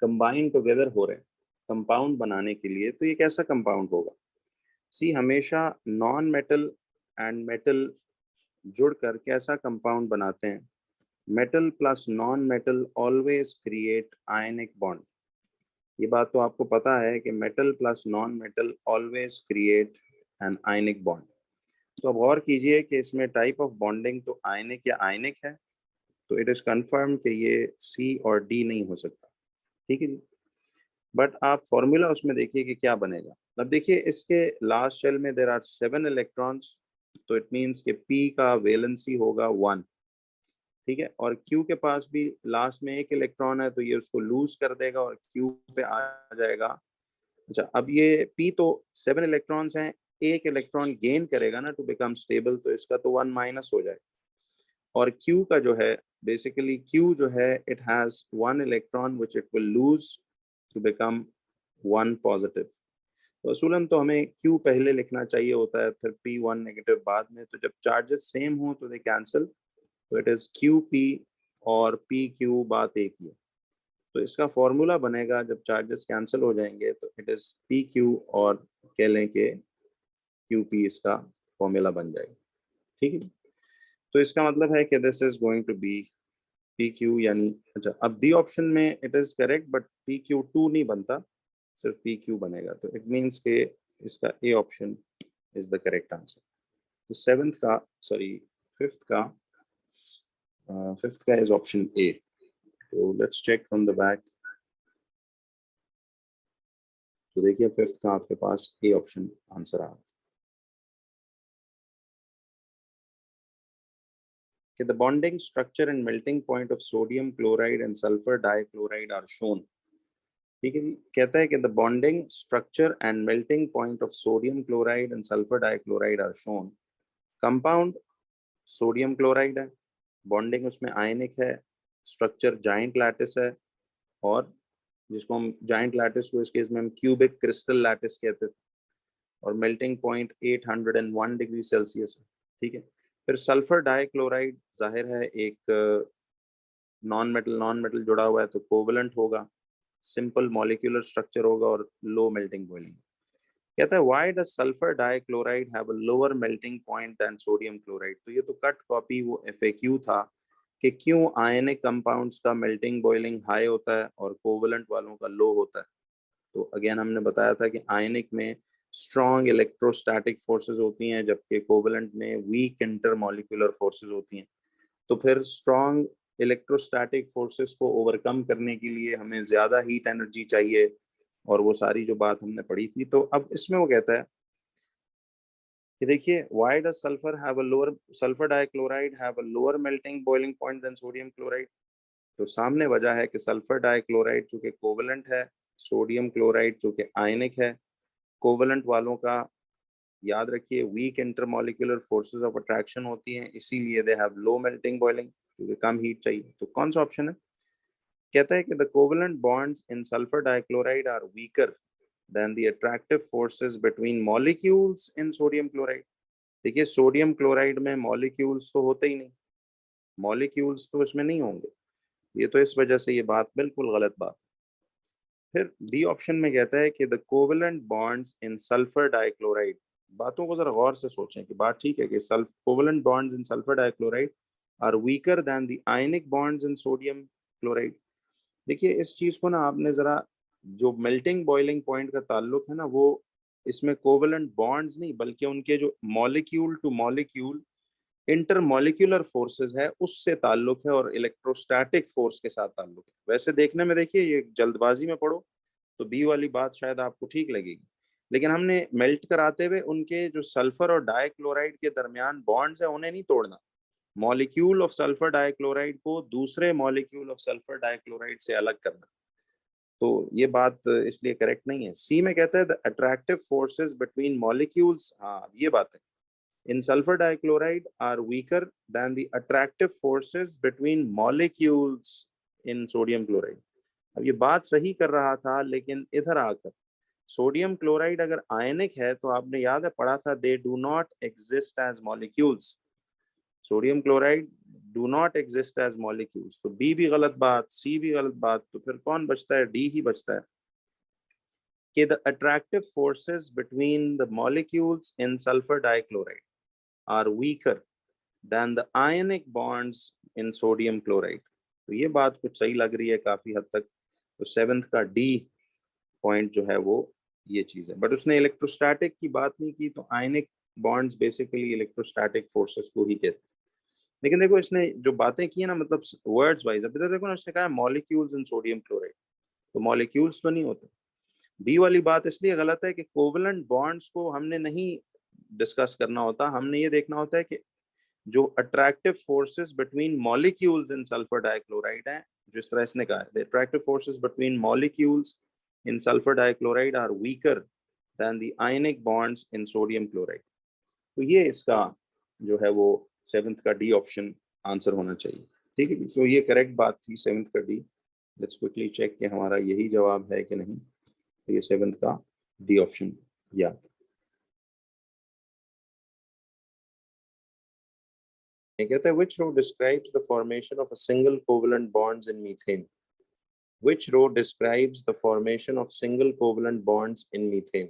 combine together हो रहे हैं कंपाउंड बनाने के लिए, तो ये कैसा कंपाउंड होगा? सी, हमेशा नॉन मेटल एंड मेटल जुड़कर कैसा कंपाउंड बनाते हैं? Metal plus non metal always create ionic bond. ये बात तो आपको पता है कि metal plus non metal always create an ionic bond. तो अब गौर कीजिए कि इसमें टाइप ऑफ बॉन्डिंग तो आयनिक या आयनिक है, तो इट इज कंफर्म कि ये सी और डी नहीं हो सकता। ठीक है जी, बट आप फॉर्मूला उसमें देखिए कि क्या बनेगा। अब देखिए इसके लास्ट शेल में देर आर 7 इलेक्ट्रॉन्स, तो इट मीन्स कि पी का वैलेंसी होगा 1। ठीक है, और क्यू के पास भी लास्ट में 1 इलेक्ट्रॉन है, तो ये उसको लूज कर देगा और क्यू पे आ जाएगा। अच्छा, अब ये पी तो 7 इलेक्ट्रॉन्स हैं, 1 इलेक्ट्रॉन गेन करेगा ना टू बिकम स्टेबल, तो इसका तो 1 माइनस हो जाएगा। और क्यू का जो है, बेसिकली क्यू जो है, it has 1 electron which it will lose to become 1 positive. तो असूलन तो हमें क्यू पहले लिखना चाहिए होता है, फिर पी 1 नेगेटिव बाद में। तो जब चार्जेस सेम हो तो दे कैंसिल, तो इट इज क्यू पी और पी क्यू, बात एक ही है। तो इसका फॉर्मूला बनेगा, जब चार्जेस कैंसिल हो जाएंगे, तो इट इज पी क्यू, और कह लें कि क्यू पी इसका फॉर्मूला बन जाएगा। ठीक है, तो इसका मतलब है कि this is going to be P Q, यानी अच्छा, अब बी ऑप्शन में it is correct, but P Q 2 नहीं बनता, सिर्फ पी क्यू बनेगा। तो इट मीन्स के इसका A option is the correct answer. तो सेवेंथ का, सॉरी फिफ्थ का इज ऑप्शन ए। तो let's check from the back. तो देखिए फिफ्थ का आपके पास ए ऑप्शन आंसर आ रहा है कि the bonding structure and melting point of sodium chloride and sulphur dichloride are shown. ठीक है जी, कहता है कि the bonding structure and melting point of sodium chloride and sulphur dichloride are shown. Compound sodium chloride है, बॉन्डिंग उसमें आयनिक है, स्ट्रक्चर जाइंट लैटिस है, और जिसको हम जाइंट लैटिस को इस केस में हम क्यूबिक क्रिस्टल लैटिस कहते थे, और मेल्टिंग पॉइंट 801 डिग्री सेल्सियस है। ठीक है, फिर सल्फर डाइक्लोराइड जाहिर है एक नॉन मेटल जुड़ा हुआ है, तो कोवलेंट होगा, सिंपल मॉलिक्यूलर स्ट्रक्चर होगा और लो मेल्टिंग पॉइंट। कहता है why does sulphur dichloride have a lower melting point than sodium chloride. तो ये तो कट कॉपी वो एफएक्यू था कि क्यों आयनिक कंपाउंड्स का मेल्टिंग बॉइलिंग हाई होता है और कोवलेंट वालों का लो होता है। तो अगेन हमने बताया था कि आयनिक में स्ट्रॉन्ग इलेक्ट्रोस्टैटिक फोर्सेस होती हैं, जबकि कोवलेंट में वीक इंटरमॉलिक्यूलर फोर्सेस होती हैं। तो फिर स्ट्रॉन्ग इलेक्ट्रोस्टैटिक फोर्सेस को ओवरकम करने के लिए हमें ज्यादा हीट एनर्जी चाहिए, और वो सारी जो बात हमने पढ़ी थी। तो अब इसमें वो कहता है कि देखिए why does sulphur dichloride have a lower melting boiling point than sodium chloride. तो सामने वजह है कि सल्फर डाइक्लोराइड चूंकि कोवलेंट है, सोडियम क्लोराइड चूंकि आयनिक है। कोवलेंट वालों का याद रखिए weak intermolecular forces of attraction होती हैं, इसीलिए they have low melting boiling, क्योंकि कम हीट चाहिए। तो कौन सा ऑप्शन है? कहता है कि the covalent bonds in sulphur dichloride are weaker than the attractive forces between molecules in sodium chloride. देखिए सोडियम क्लोराइड में मॉलिक्यूल्स तो होते ही नहीं, मॉलिक्यूल्स तो इसमें नहीं होंगे, ये तो इस वजह से ये बात बिल्कुल गलत बात। फिर बी ऑप्शन में कहता है कि the covalent bonds in sulphur dichloride, बातों को जरा गौर से सोचें कि बात ठीक है कि sulph covalent bonds in sulphur dichloride are weaker than the ionic bonds in sodium chloride. देखिए इस चीज को ना आपने जरा, जो मेल्टिंग बॉइलिंग पॉइंट का ताल्लुक है ना, वो इसमें कोवेलेंट बॉन्ड्स नहीं बल्कि उनके जो molecule two molecule intermolecular forces है उससे ताल्लुक है और इलेक्ट्रोस्टैटिक फोर्स के साथ ताल्लुक है। वैसे देखने में देखिए ये जल्दबाजी में पढ़ो तो बी वाली बात शायद आपको ठीक लगेगी, लेकिन हमने मेल्ट कराते हुए उनके जो सल्फर और डाइक्लोराइड के दरमियान बॉन्ड्स है उन्हें नहीं तोड़ना, मॉलिक्यूल ऑफ सल्फर डाइक्लोराइड को दूसरे मॉलिक्यूल ऑफ सल्फर डाइक्लोराइड से अलग करना। तो ये बात इसलिए करेक्ट नहीं है। सी में कहता है the attractive forces between molecules, हाँ ये बात है, in sulfur dichloride are weaker than the attractive forces between molecules in sodium chloride। अब ये बात सही कर रहा था, लेकिन इधर आकर सोडियम क्लोराइड अगर आयनिक है तो आपने याद है पढ़ा था they do not exist as molecules, sodium chloride do not exist as molecules. तो बी भी गलत बात, सी भी गलत बात, तो फिर कौन बचता है? डी ही बचता है कि the attractive forces between the molecules in sulphur dichloride are weaker than the ionic bonds in sodium chloride। तो ये बात कुछ सही लग रही है काफी हद तक। तो सेवेंथ का डी पॉइंट जो है वो ये चीज है, बट उसने इलेक्ट्रोस्टैटिक की बात नहीं की, तो आयनिक बॉन्ड्स बेसिकली इलेक्ट्रोस्टैटिक फोर्सेस को ही कहते हैं। लेकिन देखो इसने जो बातें की है ना, मतलब वर्ड्स वाइज, अभी तो देखो ना उसने कहा मॉलिक्यूल्स इन सोडियम क्लोराइड, तो मॉलिक्यूल्स तो नहीं होते। बी वाली बात इसलिए गलत है कि कोवेलेंट बॉन्ड्स को हमने नहीं डिस्कस करना होता, हमने ये देखना होता है कि जो attractive forces between molecules in sulphur dichloride है, जिस तरह इसने कहा है the attractive forces between molecules in sulphur dichloride are weaker than the ionic bonds in sodium chloride. तो ये इसका जो है वो सेवेंथ का डी ऑप्शन आंसर होना चाहिए। ठीक है, तो ये करेक्ट बात थी सेवेंथ का डी। लेट्स क्विकली चेक कि हमारा यही जवाब है कि नहीं। तो ये सेवेंथ का डी ऑप्शन या कहता है which row describes the formation of a single covalent bonds in methane। which row describes the formation of single covalent bonds in methane।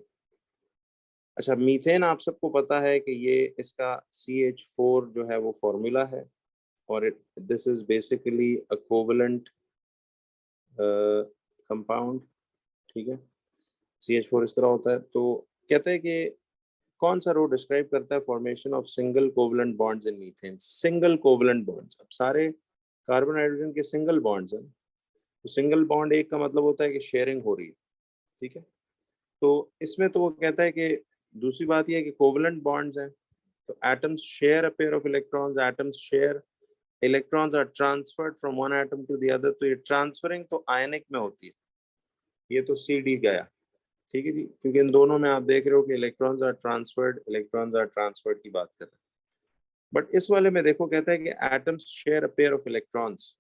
अच्छा, मीथेन आप सबको पता है कि ये इसका CH4 जो है वो फॉर्मूला है, और this is basically a covalent compound. ठीक है, CH4 इस तरह होता है। तो कहते हैं कि कौन सा रो डिस्क्राइब करता है formation of single covalent bonds in methane. Single covalent bonds, अब सारे कार्बन हाइड्रोजन के सिंगल बॉन्ड्स हैं, तो सिंगल बॉन्ड एक का मतलब होता है कि शेयरिंग हो रही है। ठीक है, तो इसमें तो वो कहता है कि दूसरी बात यह है कि कोवलेंट बॉन्ड्स हैं, तो atoms share a pair of electrons, atoms share electrons are transferred from one atom to the other. तो ये ट्रांसफरिंग तो आयनिक में होती है, ये तो सी डी गया। ठीक है जी, क्योंकि इन दोनों में आप देख रहे हो कि electrons are transferred, electrons are transferred की बात कर रहे हैं। बट इस वाले में देखो कहता है कि atoms share a pair of electrons,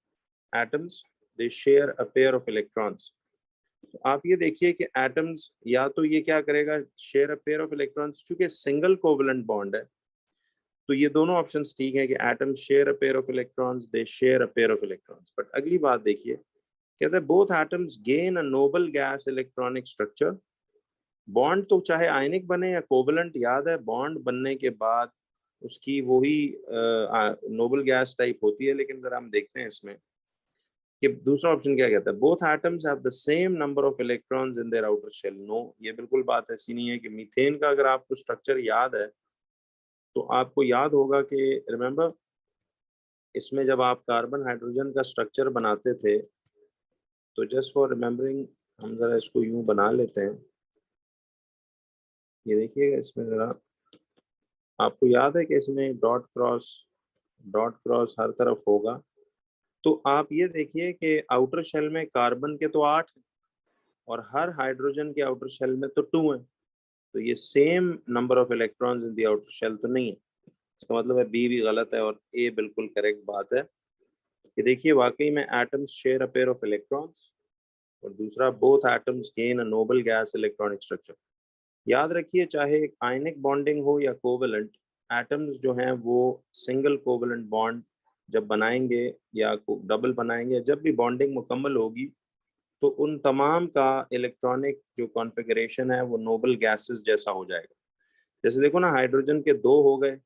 atoms they share a pair of electrons. तो आप ये देखिए कि एटम्स या तो ये क्या करेगा, share a pair of electrons, चूंकि सिंगल कोवलेंट बॉन्ड है तो ये दोनों ऑप्शंस ठीक है कि atoms share a pair of electrons, they share a pair of electrons. But अगली बात देखिए, कहता है बोथ एटम्स गेन अ noble gas electronic structure. Bond तो चाहे आयनिक बने या कोवलेंट, याद है बॉन्ड बनने के बाद उसकी वही नोबल गैस टाइप होती है। लेकिन जरा हम देखते हैं इसमें कि दूसरा ऑप्शन क्या कहता है, both atoms have the same number of electrons in their outer shell. No, ये बिल्कुल बात ऐसी नहीं है कि मीथेन का अगर आपको स्ट्रक्चर याद है तो आपको याद होगा कि रिमेंबर इसमें जब आप कार्बन हाइड्रोजन का स्ट्रक्चर बनाते थे, तो जस्ट फॉर रिमेम्बरिंग हम जरा इसको यूं बना लेते हैं। ये देखिएगा इसमें जरा, आपको याद है कि इसमें डॉट क्रॉस हर तरफ होगा। तो आप ये देखिए कि आउटर शेल में कार्बन के तो 8 और हर हाइड्रोजन के आउटर शेल में तो 2 है। तो ये same number of electrons in the outer shell तो नहीं है। इसका मतलब है बी भी गलत है और ए बिल्कुल करेक्ट बात है। कि देखिए वाकई में atoms share a pair of electrons, और दूसरा बोथ एटम्स गेन अ नोबल गैस इलेक्ट्रॉनिक स्ट्रक्चर। याद रखिए, चाहे आयनिक बॉन्डिंग हो या कोवेलेंट, एटम्स जो हैं वो सिंगल कोवेलेंट बॉन्ड जब बनाएंगे या डबल बनाएंगे, जब भी बॉन्डिंग मुकम्मल होगी तो उन तमाम का इलेक्ट्रॉनिक जो कॉन्फ़िगरेशन है वो नोबल गैसेस जैसा हो जाएगा। जैसे देखो ना, हाइड्रोजन के 2 हो गए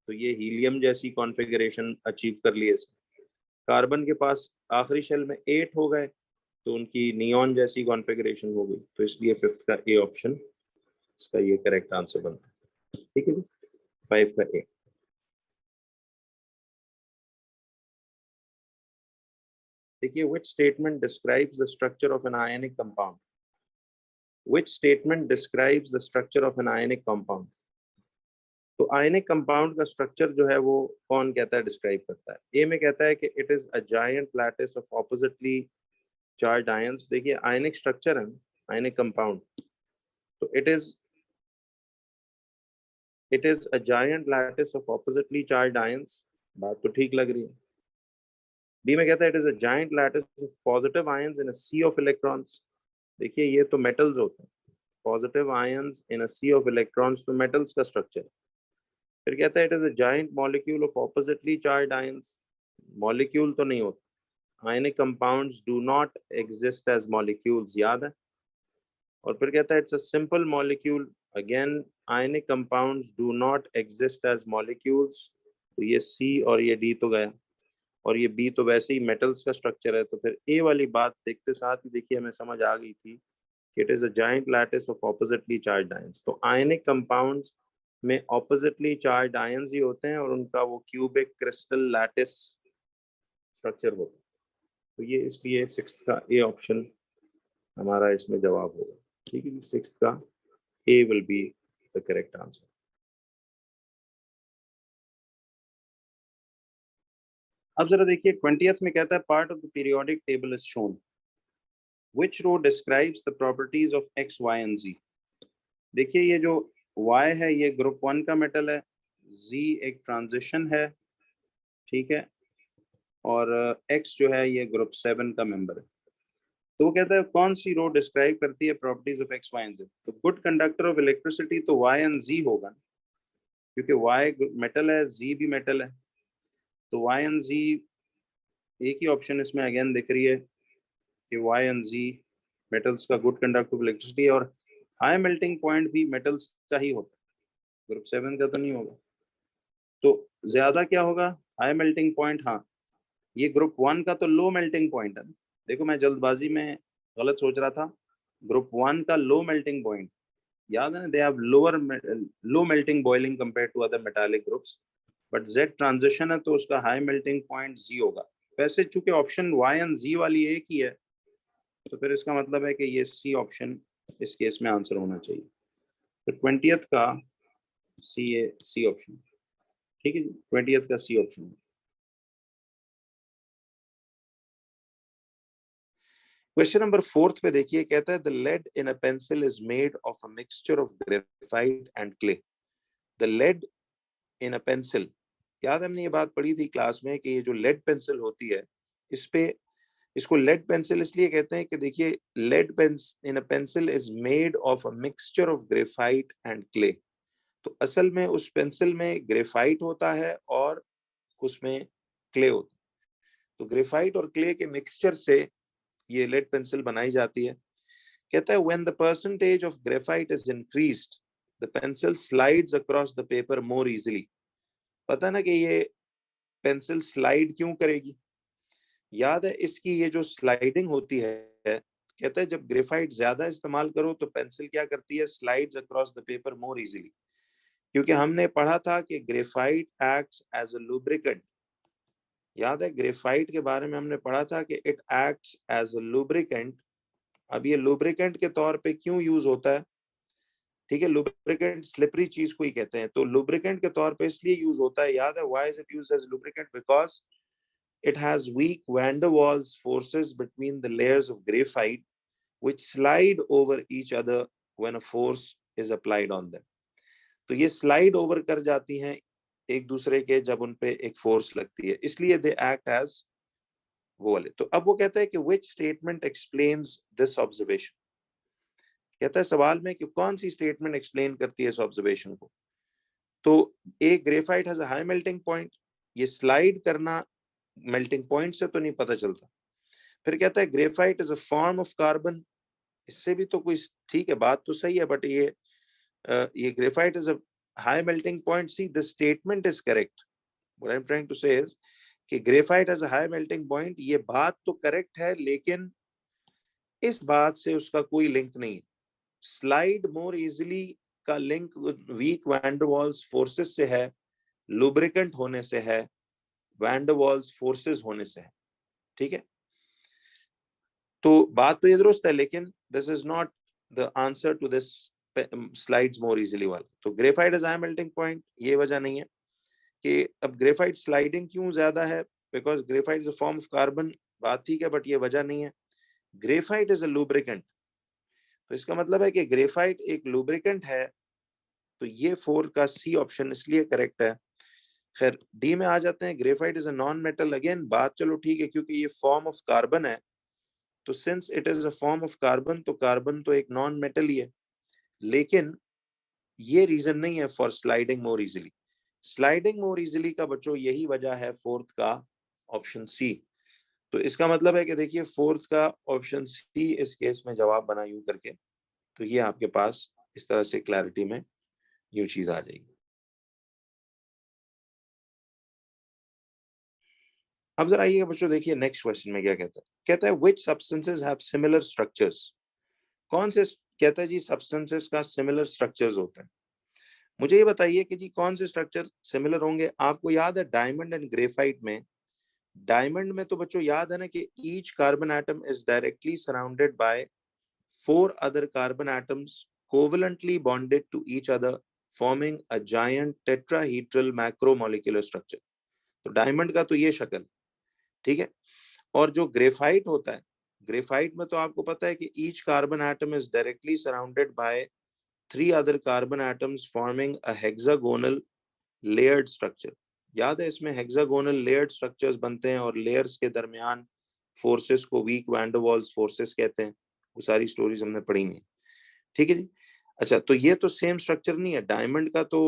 तो ये हीलियम जैसी कॉन्फ़िगरेशन अचीव कर लिए इसने। कार्बन के पास आखिरी शेल में 8 हो गए तो उनकी नियॉन जैसी कॉन्फ़िगरेशन हो गई। तो इसलिए फिफ्थ का ए ऑप्शन इसका ये करेक्ट आंसर बनता है। ठीक है जी, 5 का ए। देखिए, which statement describes the structure of an ionic compound? Which statement describes the structure of an ionic compound? तो आयनिक कंपाउंड का स्ट्रक्चर जो है वो कौन कहता है, डिस्क्राइब करता है? ए में कहता है कि it is a giant lattice of oppositely charge ions. देखिए, आयनिक स्ट्रक्चर है आयनिक कंपाउंड, तो it is a giant lattice of oppositely charge ions. बात तो ठीक लग रही है। बी में कहता है it is a giant lattice of positive ions in a sea of electrons. देखिए, ये तो मेटल्स होते हैं, positive ions in a sea of electrons, तो मेटल्स का स्ट्रक्चर। फिर कहता है it is a giant molecule of oppositely charge ions. Molecule तो नहीं होता, ionic compounds do not exist as molecules, याद है। और फिर कहता है it's a simple molecule. Again, ionic compounds do not exist as molecules. तो ये सी और ये डी तो गया, और ये बी तो वैसे ही मेटल्स का स्ट्रक्चर है। तो फिर ए वाली बात देखते साथ ही देखिए हमें समझ आ गई थी कि it is a giant lattice of oppositely charged ions. तो आयनिक कंपाउंड्स में ऑपोजिटली चार्ज्ड आयंस ही होते हैं और उनका वो क्यूबिक क्रिस्टल लैटिस स्ट्रक्चर होता है। तो ये इसलिए सिक्स्थ का ए ऑप्शन हमारा इसमें जवाब होगा। ठीक है जी, सिक्स्थ का A will be the correct answer. अब जरा देखिए, 20th में कहता है part of the periodic table is shown, which row describes the properties of x y and z। देखिए, ये जो y है ये ग्रुप 1 का मेटल है, z एक ट्रांजिशन है, ठीक है, और x जो है ये ग्रुप 7 का मेंबर है। तो वो कहता है कौन सी रो डिस्क्राइब करती है properties of X Y and Z. तो गुड कंडक्टर ऑफ इलेक्ट्रिसिटी तो वाई एंड जी होगा, क्योंकि वाई मेटल है, जी भी मेटल है। तो वाई एंड जी, एक ही ऑप्शन इसमें अगेन दिख रही है कि वाई एंड जी मेटल्स का गुड कंडक्टर ऑफ इलेक्ट्रिसिटी, और हाई मेल्टिंग पॉइंट भी मेटल्स का ही होता है, ग्रुप 7 का तो नहीं होगा। तो ज्यादा क्या होगा, हाई मेल्टिंग पॉइंट। हाँ, ये ग्रुप 1 का तो लो मेल्टिंग पॉइंट है। देखो, मैं जल्दबाजी में गलत सोच रहा था। ग्रुप 1 का लो मेल्टिंग पॉइंट, याद है ना, they have lower low melting boiling compare to other metallic groups. But Z transition है तो उसका हाई मेल्टिंग पॉइंट जी होगा। वैसे चूंकि ऑप्शन वाई एंड जी वाली एक ही है, तो फिर इसका मतलब है कि ये सी ऑप्शन इस केस में आंसर होना चाहिए। तो 20th का सी ऑप्शन। ठीक है जी, 20th का सी ऑप्शन। क्वेश्चन नंबर 4 पे देखिए, कहता है the lead in a pencil is made of a mixture of graphite and clay. The lead in a pencil, याद हमने ये बात पढ़ी थी क्लास में कि ये जो लेड पेंसिल होती है, इस पे इसको लेड पेंसिल इसलिए कहते हैं कि देखिए, lead pencil in a pencil is made of a mixture of graphite and clay. तो असल में उस पेंसिल में ग्रेफाइट होता है और उसमें क्ले होता है। तो ग्रेफाइट और क्ले के मिक्सचर से ये लेड पेंसिल बनाई जाती है। कहता है when the percentage of graphite is increased the pencil slides across the paper more easily. पता ना कि ये पेंसिल स्लाइड क्यों करेगी। याद है, इसकी ये जो स्लाइडिंग होती है, कहता है जब ग्रेफाइट ज्यादा इस्तेमाल करो तो पेंसिल क्या करती है, slides across the paper more easily. क्योंकि हमने पढ़ा था कि graphite acts as a lubricant. याद है, ग्रेफाइट के बारे में हमने पढ़ा था कि it acts as a lubricant. अब ये लुब्रिकेंट के तौर पे क्यों यूज होता है, ठीक है, लुब्रिकेंट स्लिपरी चीज को ही कहते हैं, तो लुब्रिकेंट के तौर पे इसलिए यूज होता है। याद है, why is it used as lubricant, because it has weak van der Waals forces between the layers of graphite which slide over each other when a force is applied on them। तो ये स्लाइड ओवर कर जाती हैं एक दूसरे के जब उन पे एक फोर्स लगती है, इसलिए दे एक्ट एज वो वाले। तो अब वो कहता है कि which statement explains this observation, कहता है सवाल में कि कौन सी स्टेटमेंट एक्सप्लेन करती है इस ऑब्जर्वेशन को। तो A graphite has a high melting point, ये स्लाइड करना मेल्टिंग पॉइंट से तो नहीं पता चलता। फिर कहता है graphite is a form of carbon, इससे भी तो कोई ठीक है, बात तो सही है, बट ये graphite is a high melting point, see the statement is correct. What I am trying to say is कि graphite has a high melting point, ये बात तो करेक्ट है, लेकिन इस बात से उसका कोई लिंक नहीं है। स्लाइड मोर इजिली का लिंक वीक वैंडरवाल्स फोर्सेस से है, लुब्रिकेंट होने से है, वैंडरवाल्स फोर्सेस होने से है। ठीक है, तो बात तो ये दुरुस्त है, लेकिन this is not the answer to this slides more easily वाला। तो graphite is high melting point, ये वजह नहीं है कि अब ग्रेफाइट स्लाइडिंग क्यों ज्यादा है, because graphite is a form of carbon, बात ठीक है, बट ये वजह नहीं है। ग्रेफाइट इज अ लुब्रिकेंट, तो इसका मतलब है कि ग्रेफाइट एक लुब्रिकेंट है, तो ये 4 का सी ऑप्शन इसलिए करेक्ट है। खैर डी में आ जाते हैं, graphite is a non metal, again बात चलो ठीक है, क्योंकि ये फॉर्म ऑफ कार्बन है, तो since it is a form of carbon, तो कार्बन तो एक नॉन मेटल ही है, लेकिन ये रीजन नहीं है for sliding more easily. Sliding more easily का बच्चों यही वजह है फोर्थ का ऑप्शन सी। तो इसका मतलब है कि देखिए फोर्थ का ऑप्शन सी इस केस में जवाब बना यूं करके, तो ये आपके पास इस तरह से क्लैरिटी में यूं चीज आ जाएगी। अब जरा आइए बच्चों, देखिए नेक्स्ट क्वेश्चन में क्या कहता है। कहता है which substances have similar structures, कौन से, कहता है जी सब्सटेंसेस का सिमिलर स्ट्रक्चर्स होते हैं। मुझे ये बताइए कि जी कौन से स्ट्रक्चर सिमिलर होंगे। आपको याद है डायमंड एंड ग्रेफाइट में, डायमंड में तो बच्चों याद है ना कि each carbon atom is directly surrounded by 4 other carbon atoms covalently bonded to each other forming a giant tetrahedral macromolecular structure। तो डायमंड का तो ये शक्ल, ठीक है। और जो ग्रेफाइट होता है, ग्रेफाइट में तो आपको पता है कि each carbon atom is directly surrounded by 3 other carbon atoms forming a hexagonal layered structure। याद है इसमें हेक्सागोनल लेयर्ड स्ट्रक्चर्स बनते हैं, और लेयर्स के दरमियान फोर्सेस को वीक वैंडरवाल्स फोर्सेस कहते हैं। वो सारी स्टोरीज हमने पढ़ी हैं, ठीक है जी। अच्छा, तो ये तो सेम स्ट्रक्चर नहीं है, डायमंड का तो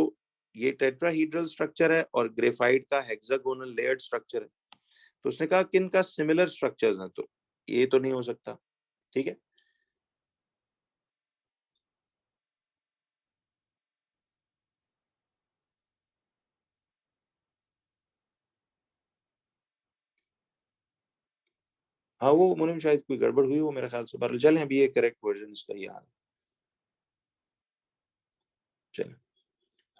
ये टेट्राहीड्रल स्ट्रक्चर है और ग्रेफाइट का हेक्सागोनल लेयर्ड स्ट्रक्चर है। तो उसने कहा किन का सिमिलर स्ट्रक्चर्स हैं, तो ये तो नहीं हो सकता, ठीक है। हाँ वो मुनीम शायद कोई गड़बड़ हुई हो मेरे ख्याल से, पर चलें अभी ये करेक्ट वर्जन इसका ही आ रहा है। चलें,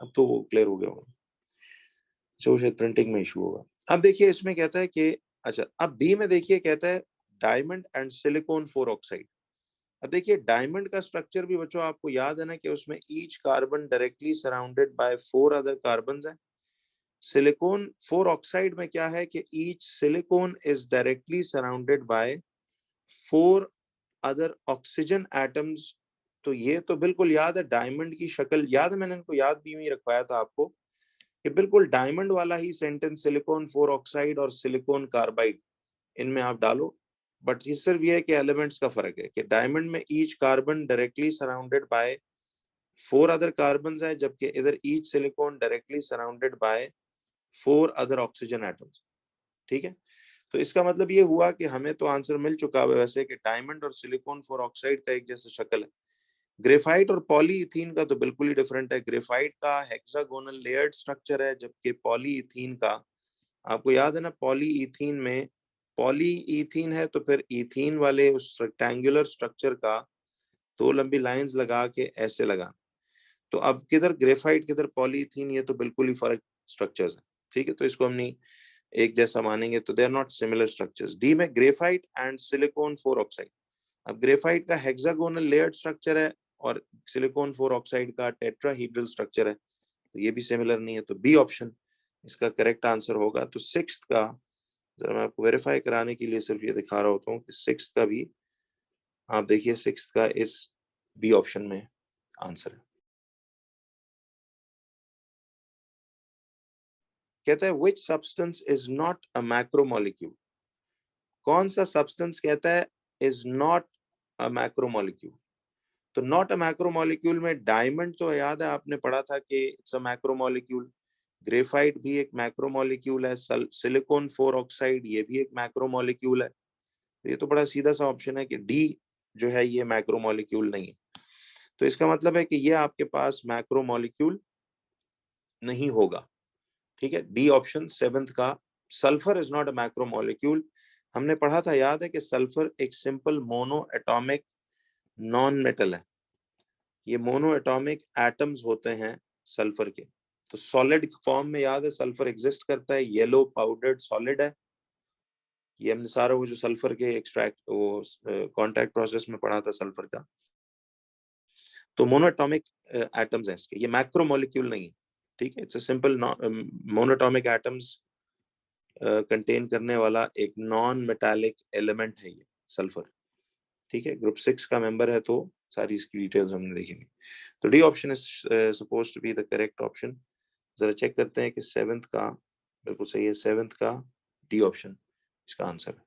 अब तो वो क्लियर हो गया होगा, जो शायद प्रिंटिंग में इशू होगा। अब देखिए इसमें कहता है कि, अच्छा अब बी में देखिए कहता है डायमंड एंड सिलिकॉन 4 ऑक्साइड। अब देखिए डायमंड का स्ट्रक्चर भी बच्चों आपको याद है ना कि उसमें each carbon directly surrounded by 4 other carbons है। सिलिकॉन 4 ऑक्साइड में क्या है कि each silicon is directly surrounded by 4 other oxygen atoms. तो ये तो बिल्कुल याद है, डायमंड की शक्ल याद है, मैंने इनको याद भी नहीं रखवाया था आपको कि बिल्कुल डायमंड वाला ही सेंटेंस, सिलिकॉन 4 ऑक्साइड और सिलिकॉन कार्बाइड, इनमें आप डालो। बट ये सिर्फ ये है कि एलिमेंट्स का फर्क है कि डायमंड में each carbon directly surrounded by 4 other carbon है, जबकि इधर each silicon directly surrounded by 4 other oxygen atoms, ठीक है। तो इसका मतलब ये हुआ कि हमें तो आंसर मिल चुका है वैसे कि डायमंड और सिलिकॉन 4 ऑक्साइड का एक जैसा शक्ल है। ग्रेफाइट और पॉलीइथीन का तो बिल्कुल ही डिफरेंट है। ग्रेफाइट का हेक्सागोनल लेयर्ड स्ट्रक्चर है, जबकि पॉलीइथीन का, आपको याद है ना पॉलीइथीन में, पॉलीइथीन है तो फिर इथीन वाले उस रेक्टेंगुलर स्ट्रक्चर का 2 लंबी लाइंस लगा के ऐसे लगा। तो अब किधर ग्रेफाइट किधर पॉलीइथीन, ये तो बिल्कुल ही फर्क स्ट्रक्चर्स है, ठीक है। तो इसको हम नहीं एक जैसा मानेंगे, तो they are not similar structures. D में ग्रेफाइट एंड सिलिकॉन 4 ऑक्साइड। अब ग्रेफाइट का हेक्सागोनल लेयर्ड स्ट्रक्चर है और सिलिकॉन 4 ऑक्साइड का टेट्राहीड्रल स्ट्रक्चर है, तो ये भी सिमिलर नहीं है। तो बी ऑप्शन इसका करेक्ट आंसर होगा। तो सिक्स्थ का, जरा मैं आपको वेरीफाई कराने के लिए सिर्फ ये दिखा रहा होता हूँ कि सिक्स्थ का भी आप देखिए, सिक्स्थ का इस बी ऑप्शन में आंसर है। कहता है which substance is not a macromolecule, कौन सा सब्सटेंस कहता है इज नॉट अ मैक्रोमोलिक्यूल? तो नॉट अ मैक्रोमोलिक्यूल में डायमंड तो याद है आपने पढ़ा था कि इट्स अ मैक्रोमोलिक्यूल, ग्रेफाइट भी एक मैक्रोमोलिक्यूल है, सिलिकॉन 4 ऑक्साइड ये भी एक मैक्रोमोलिक्यूल है। ये तो बड़ा सीधा सा ऑप्शन है कि डी जो है ये मैक्रोमोलिक्यूल नहीं है। तो इसका मतलब है कि ये आपके पास मैक्रोमोलिक्यूल नहीं होगा। ठीक है, डी ऑप्शन 7th का, sulphur is not a macromolecule. हमने पढ़ा था, याद है कि सल्फर एक simple mono atomic non metal है। ये मोनो एटॉमिक एटम्स होते हैं सल्फर के। तो सॉलिड फॉर्म में याद है सल्फर एग्जिस्ट करता है, येलो पाउडर्ड सॉलिड है। ये हमने सारा वो जो सल्फर के एक्सट्रैक्ट वो कांटेक्ट प्रोसेस में पढ़ा था सल्फर का। तो मोनोएटॉमिक एटम्स हैं इसके, ये मैक्रोमोलिक्यूल नहीं है। ठीक है, it's a simple monoatomic atoms contain करने वाला एक नॉन मेटालिक एलिमेंट है ये सल्फर। ठीक है, ग्रुप 6 का मेंबर है, तो सारी इसकी डिटेल्स हमने देखेंगे। तो D option is suppose to be the correct option. जरा चेक करते हैं कि 7th का बिल्कुल सही है, 7th का डी ऑप्शन इसका आंसर है।